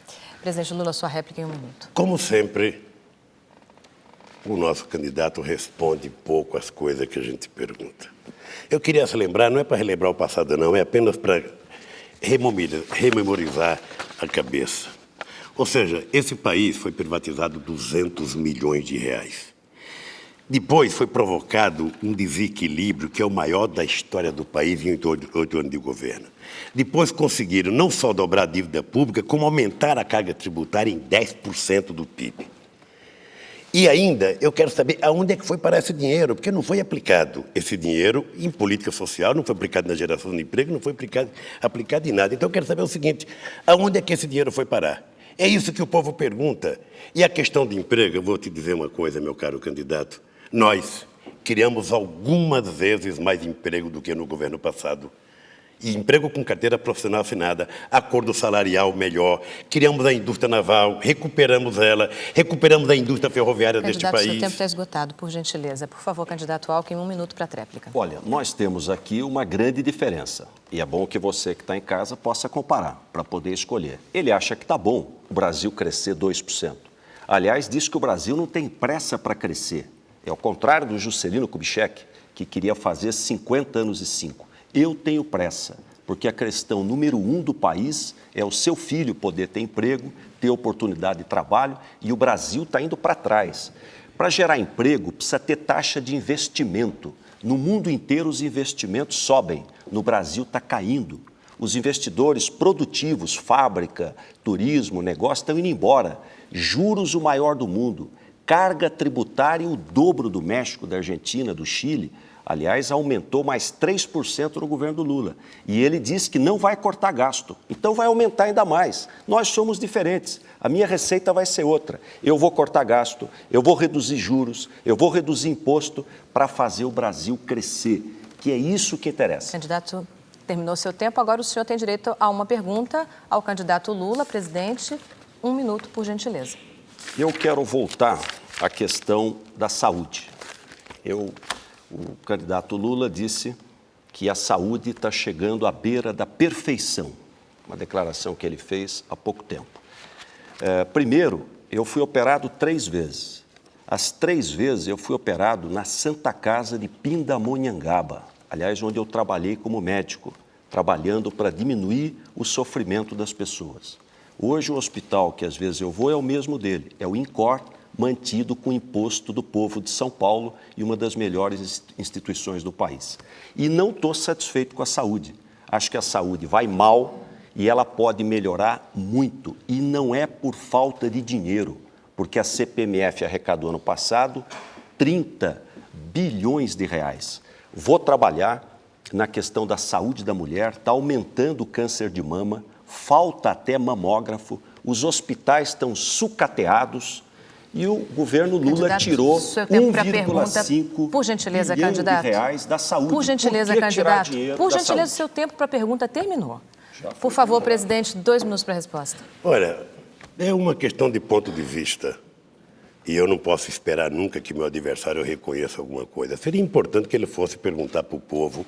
Presidente Lula, sua réplica em 1 minuto. Como sempre, o nosso candidato responde pouco às coisas que a gente pergunta. Eu queria se lembrar, não é para relembrar o passado, não, é apenas para rememorizar a cabeça. Ou seja, esse país foi privatizado 200 milhões de reais. Depois foi provocado um desequilíbrio que é o maior da história do país em 8 anos de governo. Depois conseguiram não só dobrar a dívida pública, como aumentar a carga tributária em 10% do PIB. E ainda, eu quero saber aonde é que foi parar esse dinheiro, porque não foi aplicado esse dinheiro em política social, não foi aplicado na geração de emprego, não foi aplicado em nada. Então, eu quero saber o seguinte, aonde é que esse dinheiro foi parar? É isso que o povo pergunta. E a questão de emprego, eu vou te dizer uma coisa, meu caro candidato. Nós criamos algumas vezes mais emprego do que no governo passado. E emprego com carteira profissional assinada, acordo salarial melhor, criamos a indústria naval, recuperamos ela, recuperamos a indústria ferroviária deste país. Candidato, seu tempo está esgotado, por gentileza. Por favor, candidato Alckmin, 1 minuto para a tréplica. Olha, nós temos aqui uma grande diferença. E é bom que você que está em casa possa comparar, para poder escolher. Ele acha que está bom o Brasil crescer 2%. Aliás, diz que o Brasil não tem pressa para crescer. É ao contrário do Juscelino Kubitschek, que queria fazer 50 anos e 5. Eu tenho pressa, porque a questão número 1 do país é o seu filho poder ter emprego, ter oportunidade de trabalho, e o Brasil está indo para trás. Para gerar emprego, precisa ter taxa de investimento. No mundo inteiro, os investimentos sobem. No Brasil, está caindo. Os investidores produtivos, fábrica, turismo, negócio, estão indo embora. Juros o maior do mundo. Carga tributária o dobro do México, da Argentina, do Chile. Aliás, aumentou mais 3% no governo do Lula. E ele disse que não vai cortar gasto, então vai aumentar ainda mais. Nós somos diferentes, a minha receita vai ser outra. Eu vou cortar gasto, eu vou reduzir juros, eu vou reduzir imposto para fazer o Brasil crescer, que é isso que interessa. Candidato, terminou seu tempo, agora o senhor tem direito a uma pergunta ao candidato Lula. Presidente, 1 minuto, por gentileza. Eu quero voltar à questão da saúde. O candidato Lula disse que a saúde está chegando à beira da perfeição, uma declaração que ele fez há pouco tempo. Primeiro, eu fui operado 3 vezes. As 3 vezes eu fui operado na Santa Casa de Pindamonhangaba, aliás, onde eu trabalhei como médico, trabalhando para diminuir o sofrimento das pessoas. Hoje o hospital que às vezes eu vou é o mesmo dele, é o INCOR, mantido com o imposto do povo de São Paulo e uma das melhores instituições do país. E não estou satisfeito com a saúde. Acho que a saúde vai mal e ela pode melhorar muito. E não é por falta de dinheiro, porque a CPMF arrecadou ano passado 30 bilhões de reais. Vou trabalhar na questão da saúde da mulher, está aumentando o câncer de mama, falta até mamógrafo, os hospitais estão sucateados. E o governo Lula tirou 1,5 bilhão de reais da saúde. Por gentileza, candidato. Por gentileza, seu tempo para a pergunta terminou. Por favor, presidente, 2 minutos para a resposta. Olha, é uma questão de ponto de vista. E eu não posso esperar nunca que meu adversário reconheça alguma coisa. Seria importante que ele fosse perguntar para o povo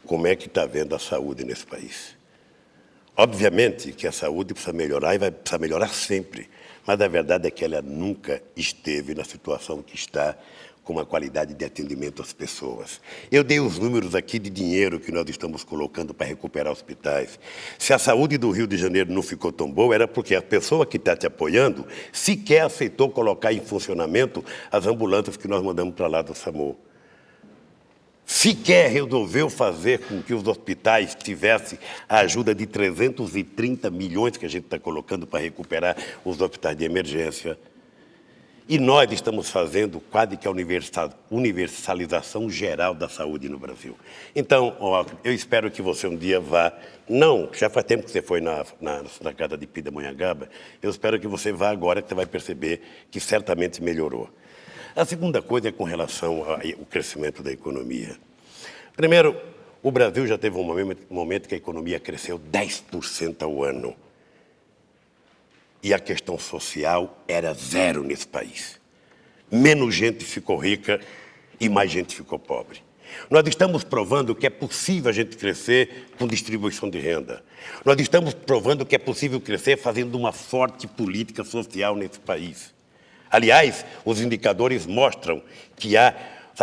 como é que está vendo a saúde nesse país. Obviamente que a saúde precisa melhorar e vai precisar melhorar sempre. Mas a verdade é que ela nunca esteve na situação que está com a qualidade de atendimento às pessoas. Eu dei os números aqui de dinheiro que nós estamos colocando para recuperar hospitais. Se a saúde do Rio de Janeiro não ficou tão boa, era porque a pessoa que está te apoiando sequer aceitou colocar em funcionamento as ambulâncias que nós mandamos para lá do SAMU. Sequer resolveu fazer com que os hospitais tivessem a ajuda de 330 milhões que a gente está colocando para recuperar os hospitais de emergência. E nós estamos fazendo quase que a universalização geral da saúde no Brasil. Então, eu espero que você um dia vá... Não, já faz tempo que você foi na casa de Pindamonhangaba. Eu espero que você vá agora, que você vai perceber que certamente melhorou. A segunda coisa é com relação ao crescimento da economia. Primeiro, o Brasil já teve um momento que a economia cresceu 10% ao ano. E a questão social era zero nesse país. Menos gente ficou rica e mais gente ficou pobre. Nós estamos provando que é possível a gente crescer com distribuição de renda. Nós estamos provando que é possível crescer fazendo uma forte política social nesse país. Aliás, os indicadores mostram que há,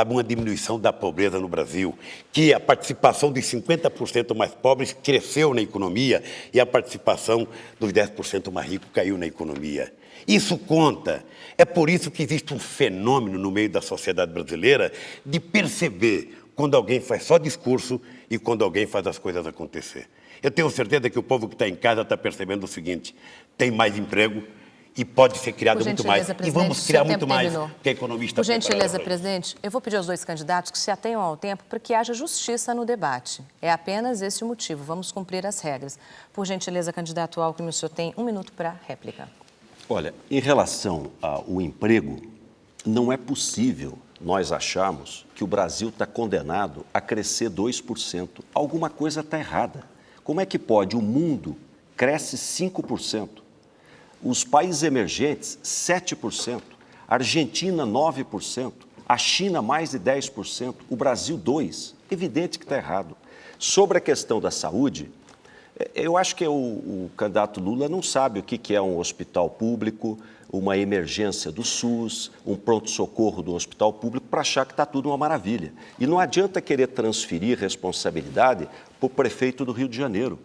uma diminuição da pobreza no Brasil, que a participação dos 50% mais pobres cresceu na economia e a participação dos 10% mais ricos caiu na economia. Isso conta. É por isso que existe um fenômeno no meio da sociedade brasileira de perceber quando alguém faz só discurso e quando alguém faz as coisas acontecer. Eu tenho certeza que o povo que está em casa está percebendo o seguinte: tem mais emprego, e pode ser criado muito mais. E vamos criar muito mais, que a economia está preparada. Por gentileza, presidente, eu vou pedir aos dois candidatos que se atenham ao tempo para que haja justiça no debate. É apenas esse o motivo. Vamos cumprir as regras. Por gentileza, candidato Alckmin, o senhor tem 1 minuto para réplica. Olha, em relação ao emprego, não é possível nós acharmos que o Brasil está condenado a crescer 2%. Alguma coisa está errada. Como é que pode? O mundo cresce 5%. Os países emergentes, 7%, a Argentina, 9%, a China, mais de 10%, o Brasil, 2%. Evidente que está errado. Sobre a questão da saúde, eu acho que o candidato Lula não sabe o que é um hospital público, uma emergência do SUS, um pronto-socorro do hospital público, para achar que está tudo uma maravilha. E não adianta querer transferir responsabilidade para o prefeito do Rio de Janeiro,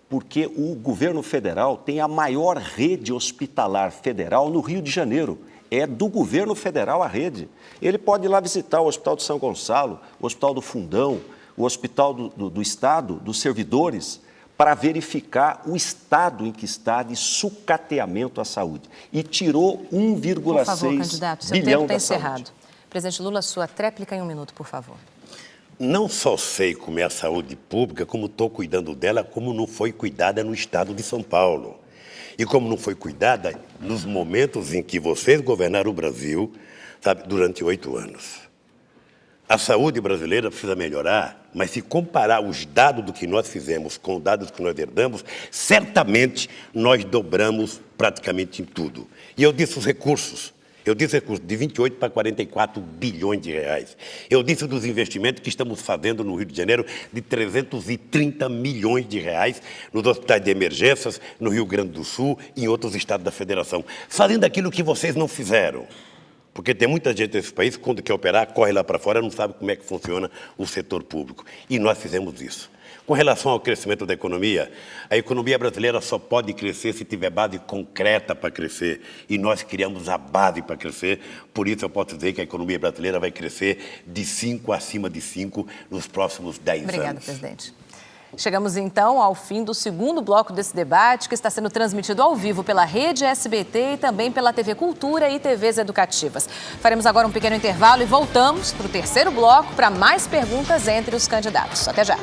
porque o governo federal tem a maior rede hospitalar federal no Rio de Janeiro. É do governo federal a rede. Ele pode ir lá visitar o Hospital de São Gonçalo, o Hospital do Fundão, o Hospital do Estado, dos servidores, para verificar o estado em que está de sucateamento à saúde. E tirou 1,6 Por favor, candidato, seu bilhão tempo está da saúde. encerrado. Presidente Lula, sua tréplica em 1 minuto, por favor. Não só sei como é a saúde pública, como estou cuidando dela, como não foi cuidada no estado de São Paulo. E como não foi cuidada nos momentos em que vocês governaram o Brasil, durante 8 anos. A saúde brasileira precisa melhorar, mas se comparar os dados do que nós fizemos com os dados que nós herdamos, certamente nós dobramos praticamente em tudo. E eu disse os recursos. Eu disse recursos de 28 para 44 bilhões de reais. Eu disse dos investimentos que estamos fazendo no Rio de Janeiro de 330 milhões de reais nos hospitais de emergências, no Rio Grande do Sul e em outros estados da federação. Fazendo aquilo que vocês não fizeram. Porque tem muita gente nesse país, quando quer operar, corre lá para fora, não sabe como é que funciona o setor público. E nós fizemos isso. Com relação ao crescimento da economia, a economia brasileira só pode crescer se tiver base concreta para crescer. E nós criamos a base para crescer. Por isso eu posso dizer que a economia brasileira vai crescer de 5 acima de 5 nos próximos 10 anos. Obrigada, presidente. Chegamos, então, ao fim do segundo bloco desse debate, que está sendo transmitido ao vivo pela Rede SBT e também pela TV Cultura e TVs educativas. Faremos agora um pequeno intervalo e voltamos para o terceiro bloco para mais perguntas entre os candidatos. Até já.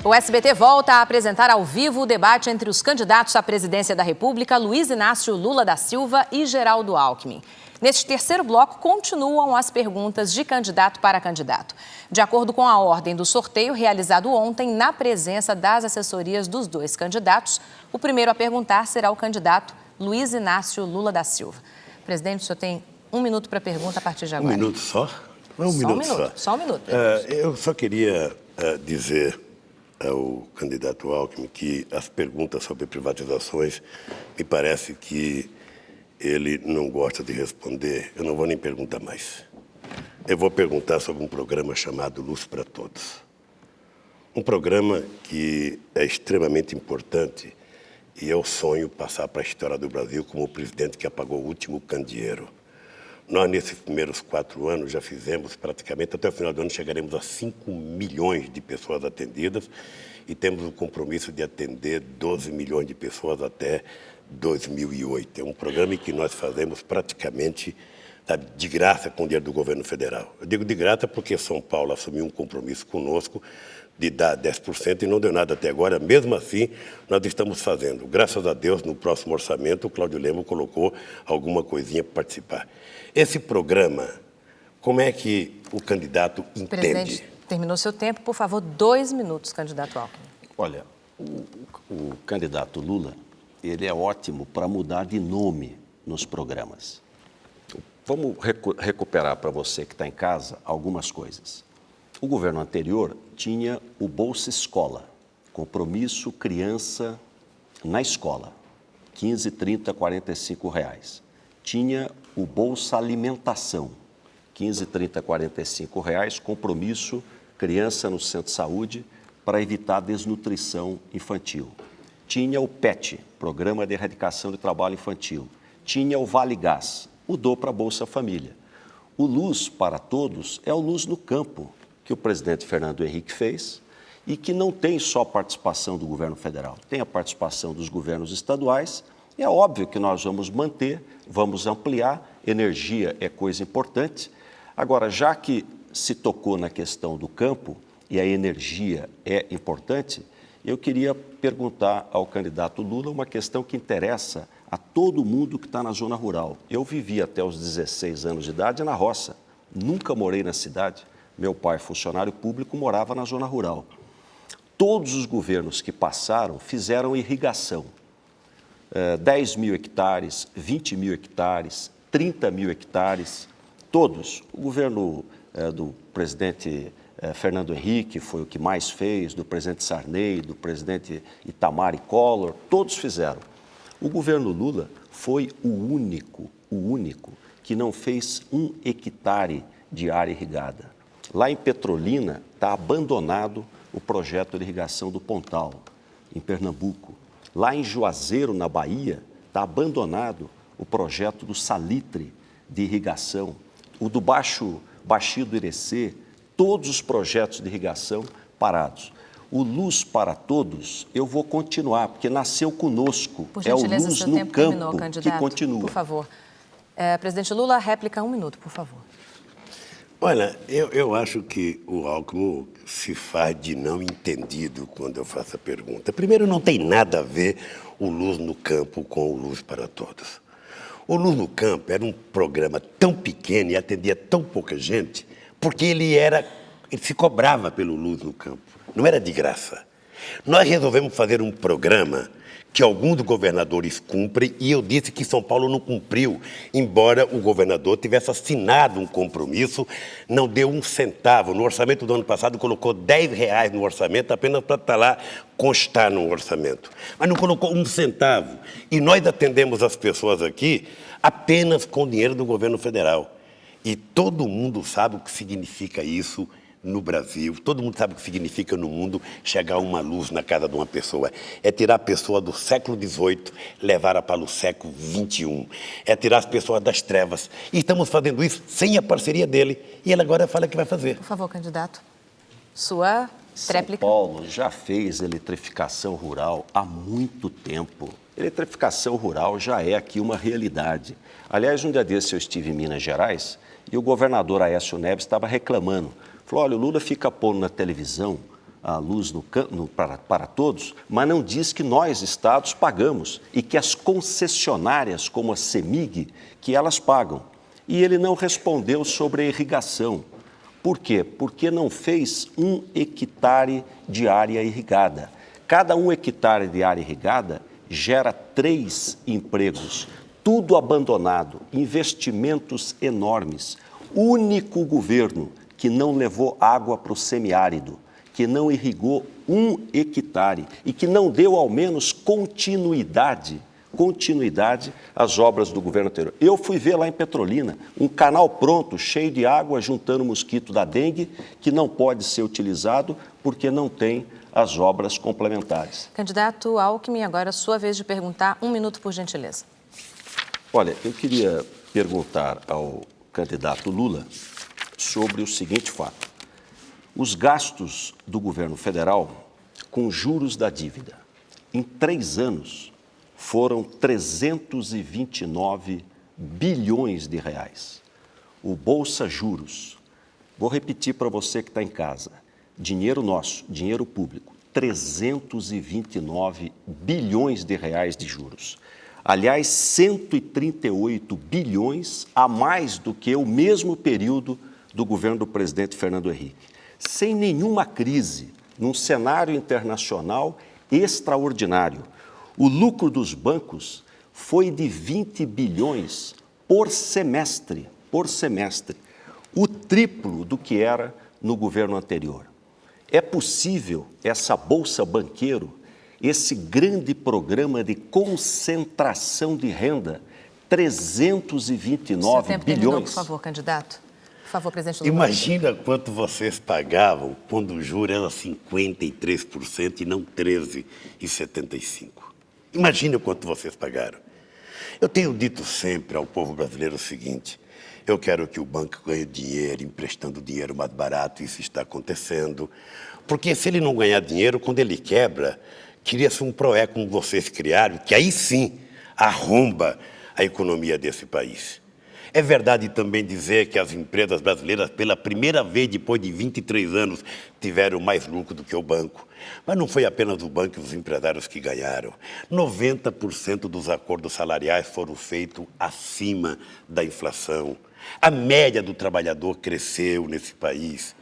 O SBT volta a apresentar ao vivo o debate entre os candidatos à presidência da República, Luiz Inácio Lula da Silva e Geraldo Alckmin. Neste terceiro bloco, continuam as perguntas de candidato para candidato. De acordo com a ordem do sorteio realizado ontem, na presença das assessorias dos dois candidatos, o primeiro a perguntar será o candidato Luiz Inácio Lula da Silva. Presidente, o senhor tem 1 minuto para a pergunta a partir de agora. 1 minuto só? Não, 1 minuto só. Só 1 minuto. Eu só queria dizer ao candidato Alckmin que as perguntas sobre privatizações, me parece que ele não gosta de responder. Eu não vou nem perguntar mais. Eu vou perguntar sobre um programa chamado Luz para Todos. Um programa que é extremamente importante e é o sonho passar para a história do Brasil como o presidente que apagou o último candeeiro. Nós, nesses primeiros 4 anos, já fizemos praticamente, até o final do ano, chegaremos a 5 milhões de pessoas atendidas e temos o compromisso de atender 12 milhões de pessoas até 2008. É um programa em que nós fazemos praticamente de graça com o dinheiro do governo federal. Eu digo de graça porque São Paulo assumiu um compromisso conosco de dar 10% e não deu nada até agora. Mesmo assim, nós estamos fazendo. Graças a Deus, no próximo orçamento, o Cláudio Lema colocou alguma coisinha para participar. Esse programa, como é que o candidato entende? Presidente, terminou seu tempo. Por favor, 2 minutos, candidato Alckmin. Olha, o candidato Lula, ele é ótimo para mudar de nome nos programas. Vamos recuperar para você que está em casa algumas coisas. O governo anterior tinha o Bolsa Escola, compromisso criança na escola, 15, 30, 45 reais. Tinha o Bolsa Alimentação, 15, 30, 45 reais, compromisso criança no centro de saúde para evitar desnutrição infantil. Tinha o PET, Programa de Erradicação de Trabalho Infantil. Tinha o Vale Gás, mudou para a Bolsa Família. O Luz para Todos é o Luz no Campo, que o presidente Fernando Henrique fez e que não tem só participação do governo federal, tem a participação dos governos estaduais. E é óbvio que nós vamos manter, vamos ampliar, energia é coisa importante. Agora, já que se tocou na questão do campo e a energia é importante, eu queria perguntar ao candidato Lula uma questão que interessa a todo mundo que está na zona rural. Eu vivi até os 16 anos de idade na roça, nunca morei na cidade. Meu pai, funcionário público, morava na zona rural. Todos os governos que passaram fizeram irrigação. 10 mil hectares, 20 mil hectares, 30 mil hectares, todos. O governo do presidente Fernando Henrique foi o que mais fez, do presidente Sarney, do presidente Itamar e Collor, todos fizeram. O governo Lula foi o único que não fez 1 hectare de área irrigada. Lá em Petrolina está abandonado o projeto de irrigação do Pontal, em Pernambuco. Lá em Juazeiro, na Bahia, está abandonado o projeto do Salitre de irrigação. O do Baixio do Irecê, todos os projetos de irrigação parados. O Luz para Todos, eu vou continuar, porque nasceu conosco. Por é o gentileza, Luz seu no tempo campo terminou, candidato, que continua. por favor. Presidente Lula, réplica 1 minuto, por favor. Olha, eu acho que o Alckmin se faz de não entendido quando eu faço a pergunta. Primeiro, não tem nada a ver o Luz no Campo com o Luz para Todos. O Luz no Campo era um programa tão pequeno e atendia tão pouca gente, porque ele se cobrava pelo Luz no Campo, não era de graça. Nós resolvemos fazer um programa que alguns governadores cumprem, e eu disse que São Paulo não cumpriu, embora o governador tivesse assinado um compromisso, não deu 1 centavo. No orçamento do ano passado, colocou R$10 no orçamento, apenas para estar lá, constar no orçamento. Mas não colocou 1 centavo. E nós atendemos as pessoas aqui apenas com dinheiro do governo federal. E todo mundo sabe o que significa isso no Brasil, todo mundo sabe o que significa no mundo chegar uma luz na casa de uma pessoa. É tirar a pessoa do século XVIII, levá-la para o século XXI. É tirar as pessoas das trevas. E estamos fazendo isso sem a parceria dele. E ele agora fala que vai fazer. Por favor, candidato. Sua réplica. São Paulo já fez eletrificação rural há muito tempo. Eletrificação rural já é aqui uma realidade. Aliás, um dia desse eu estive em Minas Gerais e o governador Aécio Neves estava reclamando. Falou, olha, o Lula fica pondo na televisão a luz para todos, mas não diz que nós, estados, pagamos e que as concessionárias, como a CEMIG, que elas pagam. E ele não respondeu sobre a irrigação. Por quê? Porque não fez 1 hectare de área irrigada. Cada 1 hectare de área irrigada gera 3 empregos, tudo abandonado, investimentos enormes. Único governo que não levou água para o semiárido, que não irrigou 1 hectare e que não deu, ao menos, continuidade às obras do governo anterior. Eu fui ver lá em Petrolina um canal pronto, cheio de água, juntando o mosquito da dengue, que não pode ser utilizado porque não tem as obras complementares. Candidato Alckmin, agora é sua vez de perguntar. 1 minuto, por gentileza. Olha, eu queria perguntar ao candidato Lula sobre o seguinte fato. Os gastos do governo federal com juros da dívida, em 3 anos, foram 329 bilhões de reais. O Bolsa Juros, vou repetir para você que está em casa, dinheiro nosso, dinheiro público, 329 bilhões de reais de juros. Aliás, 138 bilhões a mais do que o mesmo período do governo do presidente Fernando Henrique. Sem nenhuma crise, num cenário internacional extraordinário. O lucro dos bancos foi de 20 bilhões por semestre, o triplo do que era no governo anterior. É possível essa Bolsa Banqueiro, esse grande programa de concentração de renda, 329 Seu tempo bilhões. terminou, por favor, candidato. Por favor, presidente Lula. Imagina quanto vocês pagavam quando o juro era 53% e não 13,75%. Imagina quanto vocês pagaram. Eu tenho dito sempre ao povo brasileiro o seguinte: eu quero que o banco ganhe dinheiro, emprestando dinheiro mais barato, isso está acontecendo. Porque se ele não ganhar dinheiro, quando ele quebra, cria-se um PROE como vocês criaram, que aí sim arromba a economia desse país. É verdade também dizer que as empresas brasileiras, pela primeira vez depois de 23 anos, tiveram mais lucro do que o banco. Mas não foi apenas o banco e os empresários que ganharam. 90% dos acordos salariais foram feitos acima da inflação. A média do trabalhador cresceu nesse país.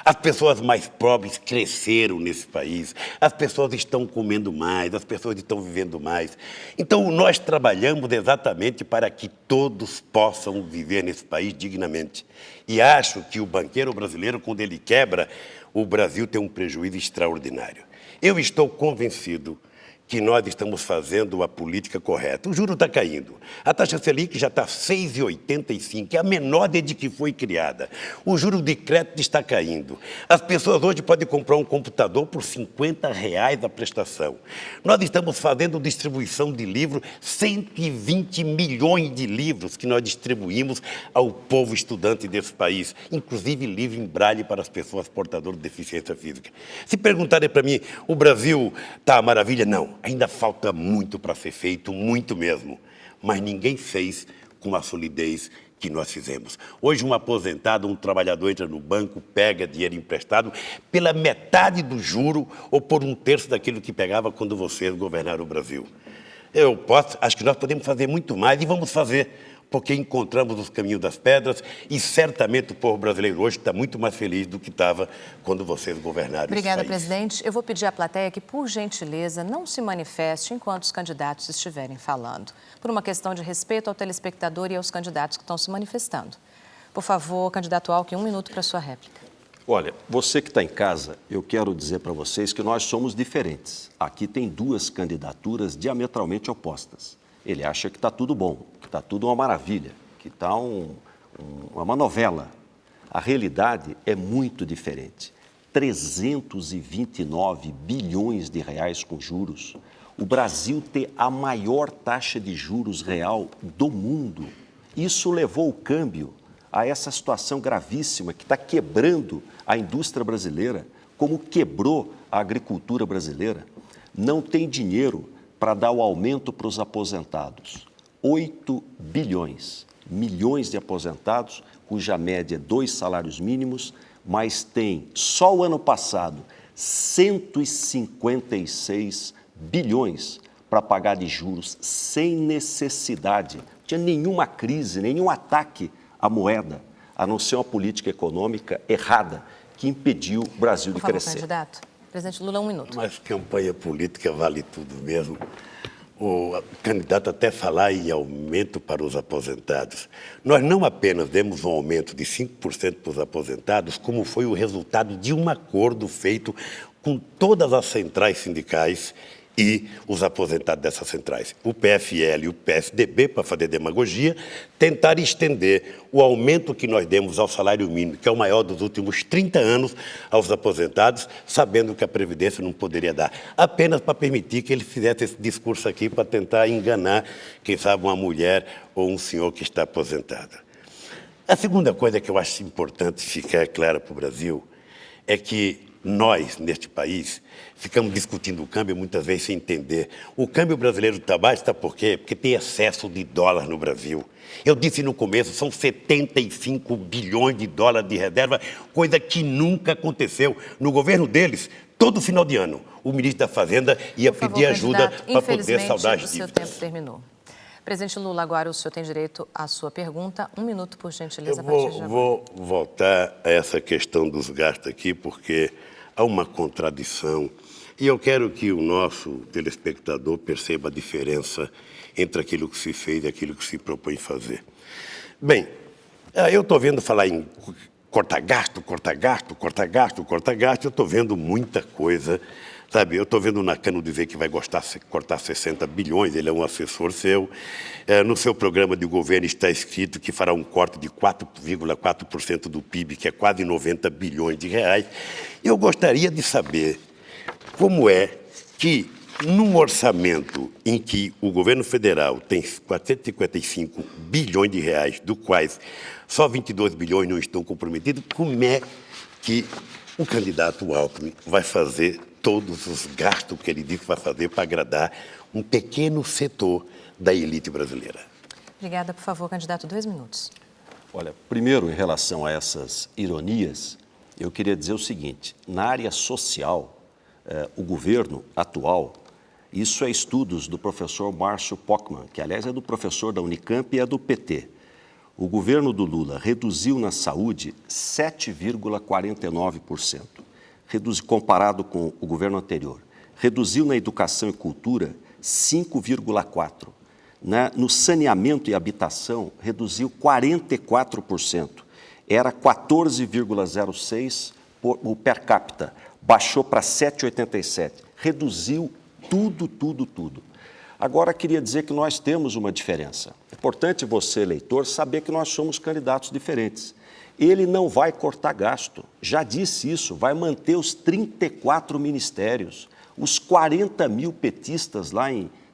As pessoas mais pobres cresceram nesse país. As pessoas estão comendo mais, as pessoas estão vivendo mais. Então, nós trabalhamos exatamente para que todos possam viver nesse país dignamente. E acho que o banqueiro brasileiro, quando ele quebra, o Brasil tem um prejuízo extraordinário. Eu estou convencido que nós estamos fazendo a política correta. O juro está caindo. A taxa Selic já está 6,85, é a menor desde que foi criada. O juro de crédito está caindo. As pessoas hoje podem comprar um computador por R$50 a prestação. Nós estamos fazendo distribuição de livros, 120 milhões de livros que nós distribuímos ao povo estudante desse país, inclusive livro em braille para as pessoas portadoras de deficiência física. Se perguntarem para mim, o Brasil está a maravilha? Não. Ainda falta muito para ser feito, muito mesmo. Mas ninguém fez com a solidez que nós fizemos. Hoje, um aposentado, um trabalhador entra no banco, pega dinheiro emprestado pela metade do juro ou por 1/3 daquilo que pegava quando vocês governaram o Brasil. Acho que nós podemos fazer muito mais e vamos fazer, porque encontramos os caminhos das pedras e certamente o povo brasileiro hoje está muito mais feliz do que estava quando vocês governaram. Obrigada, presidente. Eu vou pedir à plateia que, por gentileza, não se manifeste enquanto os candidatos estiverem falando, por uma questão de respeito ao telespectador e aos candidatos que estão se manifestando. Por favor, candidato Alckmin, 1 minuto para a sua réplica. Olha, você que está em casa, eu quero dizer para vocês que nós somos diferentes. Aqui tem 2 candidaturas diametralmente opostas. Ele acha que está tudo bom, que está tudo uma maravilha, que está uma novela. A realidade é muito diferente. 329 bilhões de reais com juros. O Brasil tem a maior taxa de juros real do mundo. Isso levou o câmbio a essa situação gravíssima que está quebrando a indústria brasileira, como quebrou a agricultura brasileira. Não tem dinheiro para dar o aumento para os aposentados. 8 bilhões, milhões de aposentados, cuja média é 2 salários mínimos, mas tem, só o ano passado, 156 bilhões para pagar de juros sem necessidade. Não tinha nenhuma crise, nenhum ataque à moeda, a não ser uma política econômica errada que impediu o Brasil de crescer. Candidato. Presidente Lula, 1 minuto. Mas campanha política vale tudo mesmo. O candidato até falar em aumento para os aposentados. Nós não apenas demos um aumento de 5% para os aposentados, como foi o resultado de um acordo feito com todas as centrais sindicais e os aposentados dessas centrais. O PFL e o PSDB, para fazer demagogia, tentaram estender o aumento que nós demos ao salário mínimo, que é o maior dos últimos 30 anos, aos aposentados, sabendo que a Previdência não poderia dar, apenas para permitir que ele fizesse esse discurso aqui para tentar enganar, quem sabe, uma mulher ou um senhor que está aposentado. A segunda coisa que eu acho importante ficar clara para o Brasil é que nós, neste país, ficamos discutindo o câmbio muitas vezes sem entender. O câmbio brasileiro está baixo, sabe por quê? Porque tem excesso de dólar no Brasil. Eu disse no começo, são 75 bilhões de dólares de reserva, coisa que nunca aconteceu. No governo deles, todo final de ano, o ministro da Fazenda ia pedir ajuda para poder saldar as dívidas. O seu tempo terminou. Presidente Lula, agora o senhor tem direito à sua pergunta. 1 minuto, por gentileza, a partir de agora. Vou voltar a essa questão dos gastos aqui, porque há uma contradição. E eu quero que o nosso telespectador perceba a diferença entre aquilo que se fez e aquilo que se propõe fazer. Bem, eu estou vendo falar em cortar gasto, cortar gasto, cortar gasto, cortar gasto. Eu estou vendo muita coisa. Sabe, eu estou vendo o Nakano dizer que vai cortar 60 bilhões, ele é um assessor seu. No seu programa de governo está escrito que fará um corte de 4,4% do PIB, que é quase 90 bilhões de reais. Eu gostaria de saber como é que, num orçamento em que o governo federal tem 455 bilhões de reais, do quais só 22 bilhões não estão comprometidos, como é que o candidato Alckmin vai fazer todos os gastos que ele disse que vai fazer para agradar um pequeno setor da elite brasileira? Obrigada. Por favor, candidato, 2 minutos. Olha, primeiro, em relação a essas ironias, eu queria dizer o seguinte: na área social, o governo atual, isso é estudos do professor Márcio Pockmann, que, aliás, é do professor da Unicamp e é do PT. O governo do Lula reduziu na saúde 7,49%. Comparado com o governo anterior. Reduziu na educação e cultura 5,4%. No saneamento e habitação, reduziu 44%. Era 14,06% o per capita. Baixou para 7,87%. Reduziu tudo. Agora, queria dizer que nós temos uma diferença. É importante você, eleitor, saber que nós somos candidatos diferentes. Ele não vai cortar gasto, já disse isso, vai manter os 34 ministérios, os 40 mil petistas lá,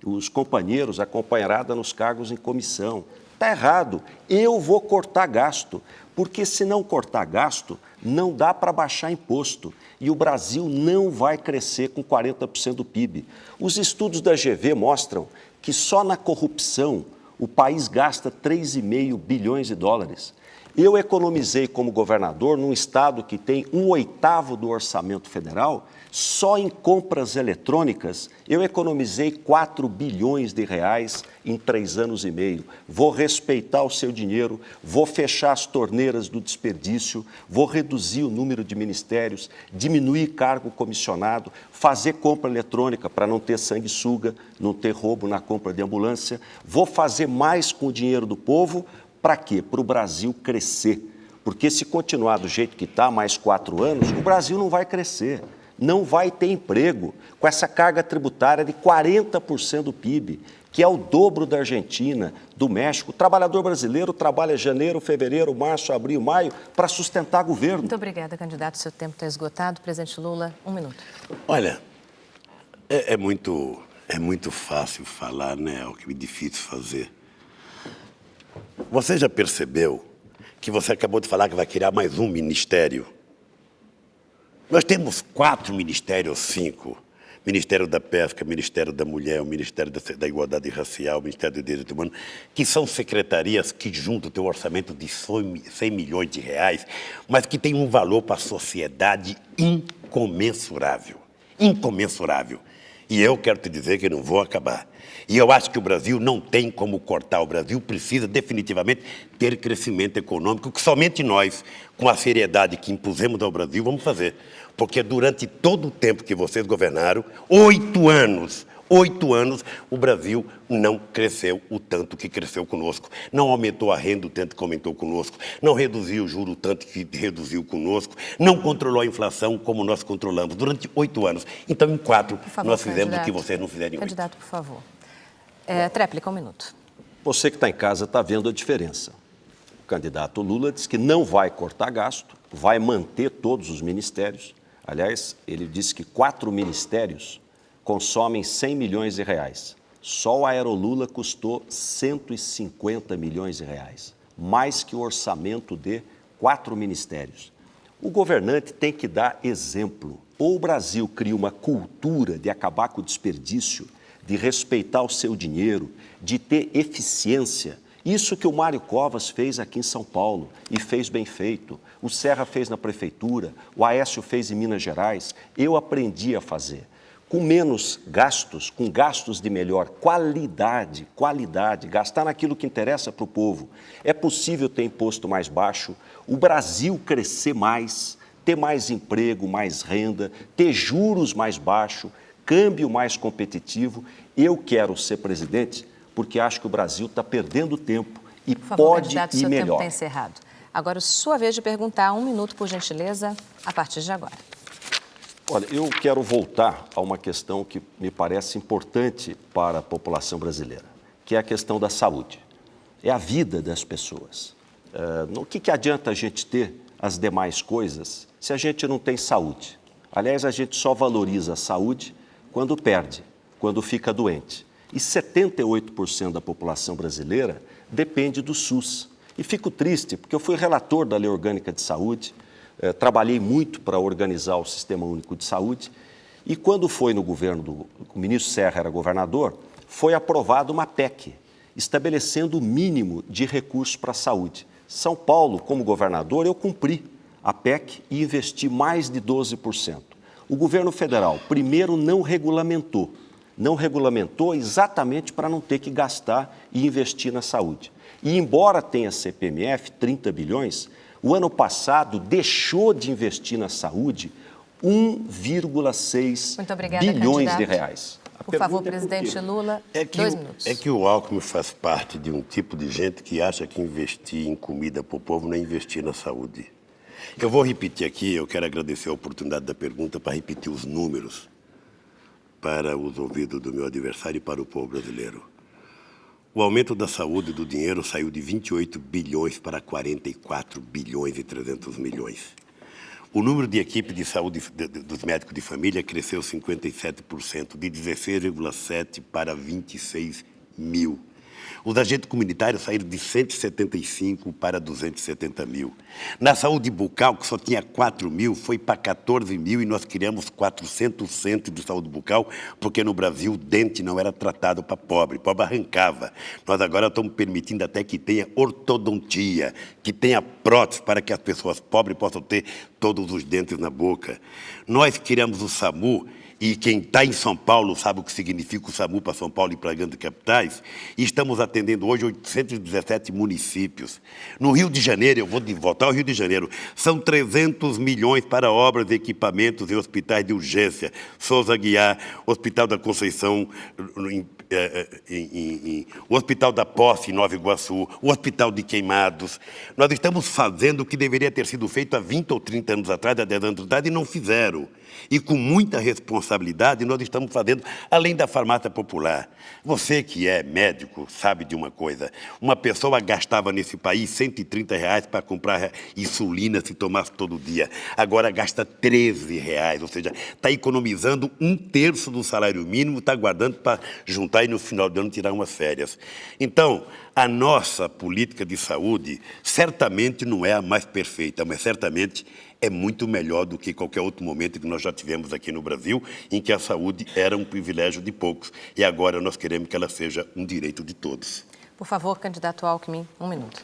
os companheiros, a companheirada nos cargos em comissão. Está errado, eu vou cortar gasto, porque se não cortar gasto, não dá para baixar imposto e o Brasil não vai crescer com 40% do PIB. Os estudos da GV mostram que só na corrupção o país gasta 3,5 bilhões de dólares. Eu economizei como governador num estado que tem 1/8 do orçamento federal, só em compras eletrônicas eu economizei 4 bilhões de reais em 3 anos e meio. Vou respeitar o seu dinheiro, vou fechar as torneiras do desperdício, vou reduzir o número de ministérios, diminuir cargo comissionado, fazer compra eletrônica para não ter sanguessuga, não ter roubo na compra de ambulância, vou fazer mais com o dinheiro do povo. Para quê? Para o Brasil crescer. Porque se continuar do jeito que está, mais 4 anos, o Brasil não vai crescer, não vai ter emprego. Com essa carga tributária de 40% do PIB, que é o dobro da Argentina, do México. O trabalhador brasileiro trabalha janeiro, fevereiro, março, abril, maio, para sustentar governo. Muito obrigada, candidato. Seu tempo está esgotado. Presidente Lula, 1 minuto. Olha, é muito fácil falar, né? É o que é difícil fazer. Você já percebeu que você acabou de falar que vai criar mais um ministério? Nós temos 4 ministérios, 5. Ministério da Pesca, Ministério da Mulher, o Ministério da Igualdade Racial, o Ministério do Direito Humano, que são secretarias que juntam têm um orçamento de 100 milhões de reais, mas que tem um valor para a sociedade incomensurável. Incomensurável. E eu quero te dizer que não vou acabar. E eu acho que o Brasil não tem como cortar. O Brasil precisa definitivamente ter crescimento econômico, que somente nós, com a seriedade que impusemos ao Brasil, vamos fazer. Porque durante todo o tempo que vocês governaram, 8 anos, 8 anos, o Brasil não cresceu o tanto que cresceu conosco. Não aumentou a renda o tanto que aumentou conosco. Não reduziu o juro o tanto que reduziu conosco. Não controlou a inflação como nós controlamos durante 8 anos. Então, em 4, nós fizemos o que vocês não fizeram em 8. Candidato, por favor. Tréplica, 1 minuto. Você que está em casa está vendo a diferença. O candidato Lula disse que não vai cortar gasto, vai manter todos os ministérios. Aliás, ele disse que 4 ministérios consomem 100 milhões de reais. Só o Aerolula custou 150 milhões de reais, mais que o orçamento de 4 ministérios. O governante tem que dar exemplo. Ou o Brasil cria uma cultura de acabar com o desperdício, de respeitar o seu dinheiro, de ter eficiência. Isso que o Mário Covas fez aqui em São Paulo e fez bem feito. O Serra fez na prefeitura, o Aécio fez em Minas Gerais. Eu aprendi a fazer. Com menos gastos, com gastos de melhor qualidade, gastar naquilo que interessa para o povo. É possível ter imposto mais baixo, o Brasil crescer mais, ter mais emprego, mais renda, ter juros mais baixos, câmbio mais competitivo. Eu quero ser presidente porque acho que o Brasil está perdendo tempo e por favor, pode candidato, ir seu melhor. Tempo está encerrado. Agora, sua vez de perguntar, 1 minuto, por gentileza, a partir de agora. Olha, eu quero voltar a uma questão que me parece importante para a população brasileira, que é a questão da saúde. É a vida das pessoas. O que adianta a gente ter as demais coisas se a gente não tem saúde? Aliás, a gente só valoriza a saúde quando perde, quando fica doente. E 78% da população brasileira depende do SUS. E fico triste, porque eu fui relator da Lei Orgânica de Saúde, trabalhei muito para organizar o Sistema Único de Saúde, e quando foi no governo o ministro Serra era governador, foi aprovada uma PEC, estabelecendo o mínimo de recursos para a saúde. São Paulo, como governador, eu cumpri a PEC e investi mais de 12%. O governo federal, primeiro, não regulamentou exatamente para não ter que gastar e investir na saúde. E embora tenha CPMF, 30 bilhões, o ano passado deixou de investir na saúde 1,6 bilhões de reais. Por favor, presidente Lula, 2 minutos. É que o Alckmin faz parte de um tipo de gente que acha que investir em comida para o povo não é investir na saúde. Eu vou repetir aqui, eu quero agradecer a oportunidade da pergunta para repetir os números para os ouvidos do meu adversário e para o povo brasileiro. O aumento da saúde e do dinheiro saiu de 28 bilhões para 44 bilhões e 300 milhões. O número de equipe de saúde dos médicos de família cresceu 57%, de 16,7 para 26 mil. Os agentes comunitários saíram de 175 para 270 mil. Na saúde bucal, que só tinha 4 mil, foi para 14 mil e nós criamos 400 centros de saúde bucal, porque no Brasil o dente não era tratado para pobre arrancava. Nós agora estamos permitindo até que tenha ortodontia, que tenha prótese para que as pessoas pobres possam ter todos os dentes na boca. Nós criamos o SAMU, e quem está em São Paulo sabe o que significa o SAMU para São Paulo e para grandes capitais, e estamos atendendo hoje 817 municípios. No Rio de Janeiro, eu vou voltar ao Rio de Janeiro, são 300 milhões para obras, equipamentos e hospitais de urgência. Souza Aguiar, Hospital da Conceição, o Hospital da Posse em Nova Iguaçu, o Hospital de Queimados. Nós estamos fazendo o que deveria ter sido feito há 20 ou 30 anos atrás, há 10 anos atrás, e não fizeram. E com muita responsabilidade nós estamos fazendo, além da farmácia popular. Você que é médico sabe de uma coisa. Uma pessoa gastava nesse país R$130 para comprar insulina se tomasse todo dia. Agora gasta R$13, ou seja, está economizando 1/3 do salário mínimo, está guardando para juntar e no final do ano tirar umas férias. Então, a nossa política de saúde certamente não é a mais perfeita, mas certamente é muito melhor do que qualquer outro momento que nós já tivemos aqui no Brasil, em que a saúde era um privilégio de poucos. E agora nós queremos que ela seja um direito de todos. Por favor, candidato Alckmin, 1 minuto.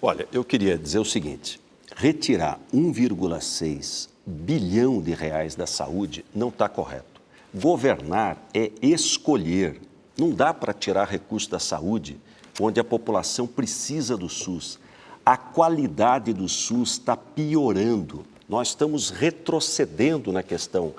Olha, eu queria dizer o seguinte, retirar 1,6 bilhão de reais da saúde não está correto. Governar é escolher. Não dá para tirar recursos da saúde, onde a população precisa do SUS. A qualidade do SUS está piorando. Nós estamos retrocedendo na questão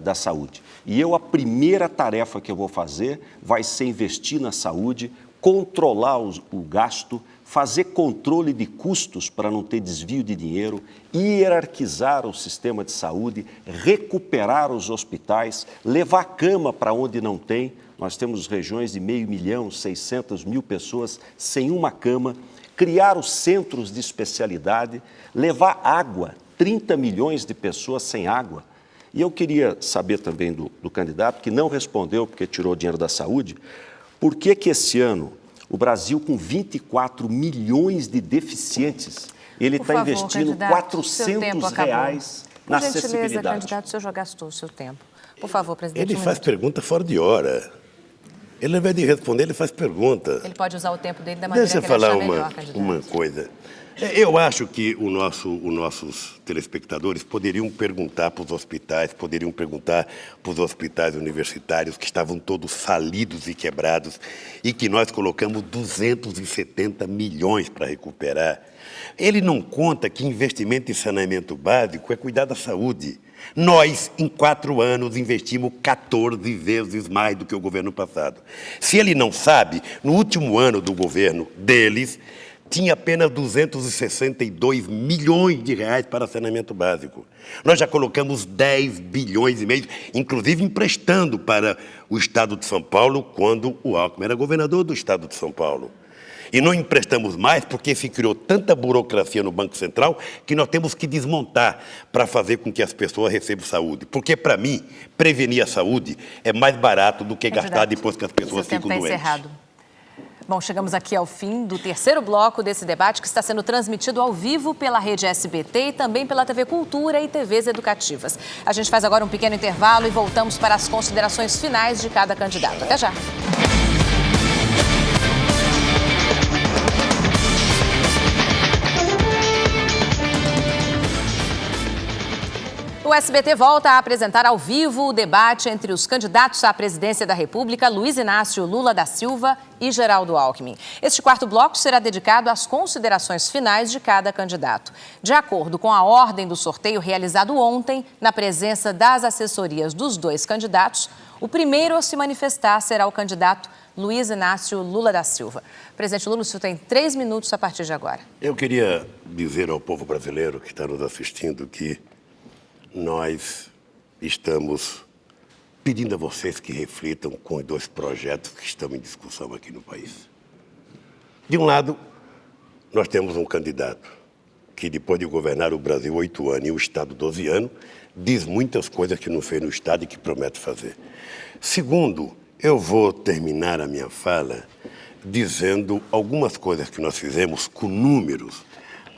da saúde. E a primeira tarefa que eu vou fazer vai ser investir na saúde, controlar o gasto, fazer controle de custos para não ter desvio de dinheiro, hierarquizar o sistema de saúde, recuperar os hospitais, levar cama para onde não tem. Nós temos regiões de 500 mil, 600 mil pessoas sem uma cama, criar os centros de especialidade, levar água, 30 milhões de pessoas sem água. E eu queria saber também do candidato, que não respondeu porque tirou dinheiro da saúde, por que esse ano o Brasil, com 24 milhões de deficientes, ele está investindo R$400 na acessibilidade? Por gentileza, candidato, o senhor já gastou o seu tempo. Por favor, presidente. Ele faz pergunta fora de hora. Ele, ao invés de responder, ele faz pergunta. Ele pode usar o tempo dele da maneira que ele achar melhor, candidato. Uma coisa. Eu acho que os nossos telespectadores poderiam perguntar para os hospitais, universitários, que estavam todos falidos e quebrados, e que nós colocamos 270 milhões para recuperar. Ele não conta que investimento em saneamento básico é cuidar da saúde. Nós, em 4 anos, investimos 14 vezes mais do que o governo passado. Se ele não sabe, no último ano do governo deles, tinha apenas 262 milhões de reais para saneamento básico. Nós já colocamos 10 bilhões e meio, inclusive emprestando para o Estado de São Paulo, quando o Alckmin era governador do Estado de São Paulo. E não emprestamos mais porque se criou tanta burocracia no Banco Central que nós temos que desmontar para fazer com que as pessoas recebam saúde. Porque, para mim, prevenir a saúde é mais barato do que gastar depois que as pessoas ficam doentes. Encerrado. Bom, chegamos aqui ao fim do terceiro bloco desse debate, que está sendo transmitido ao vivo pela rede SBT e também pela TV Cultura e TVs educativas. A gente faz agora um pequeno intervalo e voltamos para as considerações finais de cada candidato. Até já! O SBT volta a apresentar ao vivo o debate entre os candidatos à presidência da República, Luiz Inácio Lula da Silva e Geraldo Alckmin. Este quarto bloco será dedicado às considerações finais de cada candidato. De acordo com a ordem do sorteio realizado ontem, na presença das assessorias dos dois candidatos, o primeiro a se manifestar será o candidato Luiz Inácio Lula da Silva. Presidente Lula, o senhor tem 3 minutos a partir de agora. Eu queria dizer ao povo brasileiro que está nos assistindo que nós estamos pedindo a vocês que reflitam com os 2 projetos que estão em discussão aqui no país. De um lado, nós temos um candidato que, depois de governar o Brasil 8 anos e o Estado 12 anos, diz muitas coisas que não fez no Estado e que promete fazer. Segundo, eu vou terminar a minha fala dizendo algumas coisas que nós fizemos com números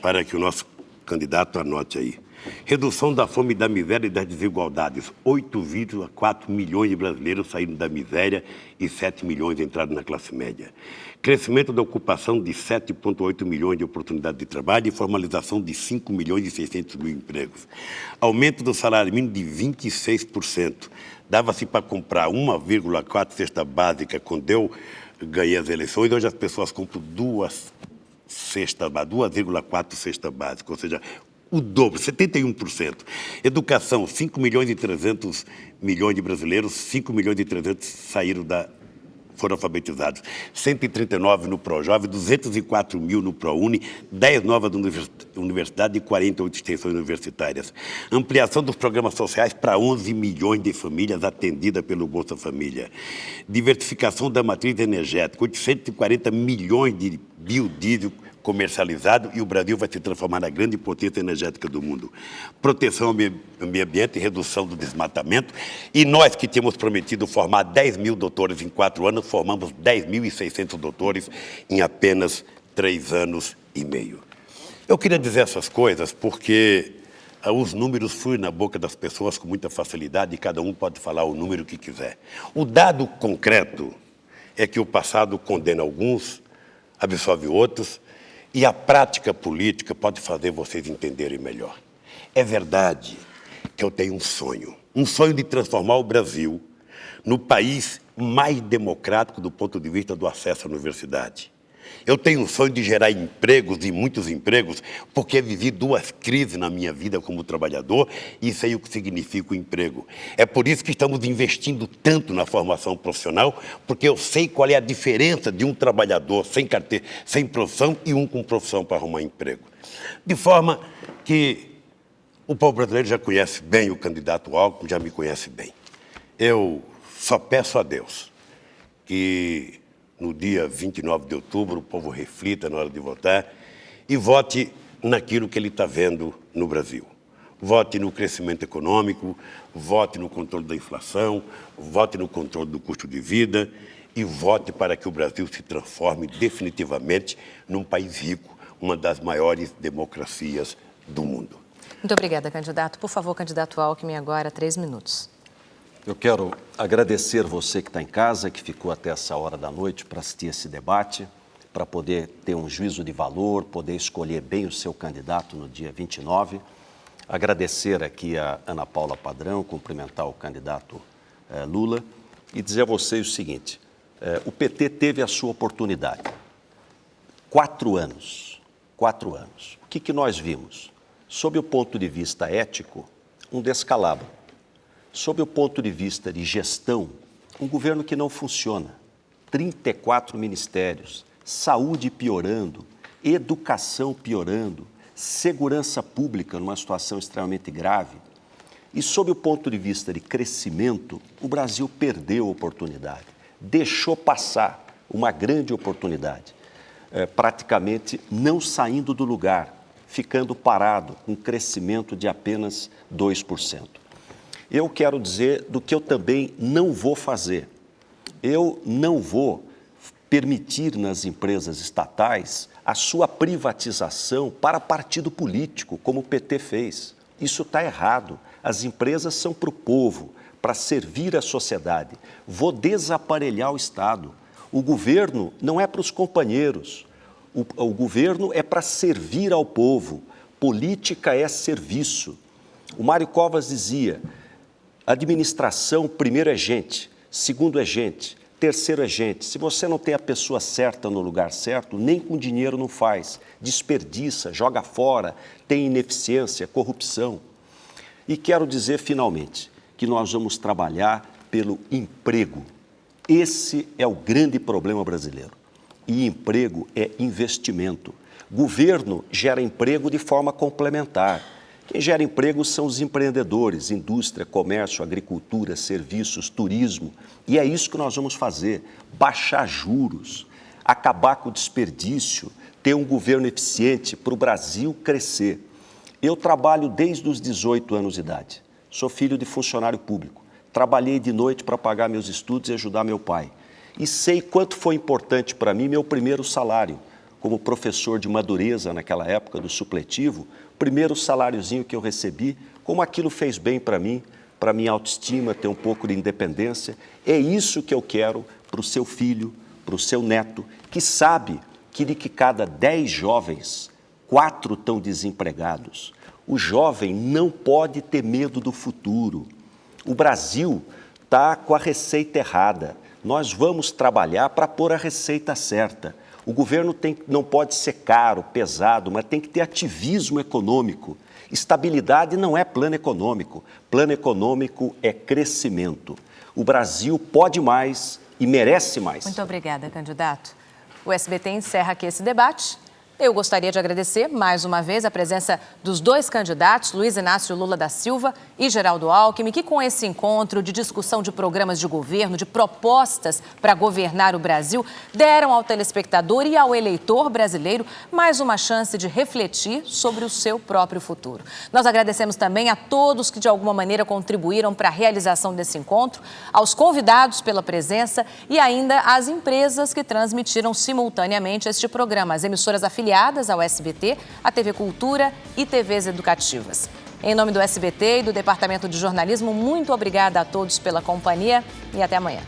para que o nosso candidato anote aí. Redução da fome, da miséria e das desigualdades. 8,4 milhões de brasileiros saíram da miséria e 7 milhões entraram na classe média. Crescimento da ocupação de 7,8 milhões de oportunidades de trabalho e formalização de 5 milhões e 600 mil empregos. Aumento do salário mínimo de 26%. Dava-se para comprar 1,4 cesta básica quando eu ganhei as eleições. Hoje as pessoas compram 2,4 cesta básica, ou seja, o dobro, 71%. Educação, 5 milhões e 300 milhões de brasileiros, 5 milhões e 300 foram alfabetizados. 139 no ProJovem, 204 mil no ProUni, 10 novas universidades e 48 extensões universitárias. Ampliação dos programas sociais para 11 milhões de famílias atendidas pelo Bolsa Família. Diversificação da matriz energética, 840 milhões de biodiesel comercializado e o Brasil vai se transformar na grande potência energética do mundo. Proteção ao meio ambiente e redução do desmatamento. E nós que tínhamos prometido formar 10 mil doutores em 4 anos, formamos 10.600 doutores em apenas 3 anos e meio. Eu queria dizer essas coisas porque os números fluem na boca das pessoas com muita facilidade e cada um pode falar o número que quiser. O dado concreto é que o passado condena alguns, absolve outros, e a prática política pode fazer vocês entenderem melhor. É verdade que eu tenho um sonho de transformar o Brasil no país mais democrático do ponto de vista do acesso à universidade. Eu tenho um sonho de gerar empregos e muitos empregos, porque vivi 2 crises na minha vida como trabalhador e sei o que significa o emprego. É por isso que estamos investindo tanto na formação profissional, porque eu sei qual é a diferença de um trabalhador sem carteira, sem profissão e um com profissão para arrumar emprego. De forma que o povo brasileiro já conhece bem o candidato Alckmin, já me conhece bem. Eu só peço a Deus que no dia 29 de outubro o povo reflita na hora de votar e vote naquilo que ele está vendo no Brasil. Vote no crescimento econômico, vote no controle da inflação, vote no controle do custo de vida e vote para que o Brasil se transforme definitivamente num país rico, uma das maiores democracias do mundo. Muito obrigada, candidato. Por favor, candidato Alckmin, agora 3 minutos. Eu quero agradecer você que está em casa, que ficou até essa hora da noite para assistir esse debate, para poder ter um juízo de valor, poder escolher bem o seu candidato no dia 29. Agradecer aqui a Ana Paula Padrão, cumprimentar o candidato Lula e dizer a vocês o seguinte, o PT teve a sua oportunidade. 4 anos. O que nós vimos? Sob o ponto de vista ético, um descalabro. Sob o ponto de vista de gestão, um governo que não funciona, 34 ministérios, saúde piorando, educação piorando, segurança pública numa situação extremamente grave. E sob o ponto de vista de crescimento, o Brasil perdeu a oportunidade, deixou passar uma grande oportunidade, praticamente não saindo do lugar, ficando parado, com um crescimento de apenas 2%. Eu quero dizer do que eu também não vou fazer. Eu não vou permitir nas empresas estatais a sua privatização para partido político, como o PT fez. Isso está errado. As empresas são para o povo, para servir a sociedade. Vou desaparelhar o Estado. O governo não é para os companheiros. O governo é para servir ao povo. Política é serviço. O Mário Covas dizia... Administração, primeiro é gente, segundo é gente, terceiro é gente. Se você não tem a pessoa certa no lugar certo, nem com dinheiro não faz. Desperdiça, joga fora, tem ineficiência, corrupção. E quero dizer, finalmente, que nós vamos trabalhar pelo emprego. Esse é o grande problema brasileiro. E emprego é investimento. Governo gera emprego de forma complementar. Quem gera emprego são os empreendedores, indústria, comércio, agricultura, serviços, turismo. E é isso que nós vamos fazer, baixar juros, acabar com o desperdício, ter um governo eficiente para o Brasil crescer. Eu trabalho desde os 18 anos de idade, sou filho de funcionário público, trabalhei de noite para pagar meus estudos e ajudar meu pai. E sei quanto foi importante para mim meu primeiro salário, como professor de Madureza naquela época do supletivo, primeiro saláriozinho que eu recebi, como aquilo fez bem para mim, para minha autoestima, ter um pouco de independência. É isso que eu quero para o seu filho, para o seu neto, que sabe que de cada 10 jovens, 4 estão desempregados. O jovem não pode ter medo do futuro. O Brasil está com a receita errada. Nós vamos trabalhar para pôr a receita certa. O governo não pode ser caro, pesado, mas tem que ter ativismo econômico. Estabilidade não é plano econômico. Plano econômico é crescimento. O Brasil pode mais e merece mais. Muito obrigada, candidato. O SBT encerra aqui esse debate. Eu gostaria de agradecer mais uma vez a presença dos 2 candidatos, Luiz Inácio Lula da Silva e Geraldo Alckmin, que com esse encontro de discussão de programas de governo, de propostas para governar o Brasil, deram ao telespectador e ao eleitor brasileiro mais uma chance de refletir sobre o seu próprio futuro. Nós agradecemos também a todos que de alguma maneira contribuíram para a realização desse encontro, aos convidados pela presença e ainda às empresas que transmitiram simultaneamente este programa, as emissoras afiliadas ao SBT, a TV Cultura e TVs educativas. Em nome do SBT e do Departamento de Jornalismo, muito obrigada a todos pela companhia e até amanhã.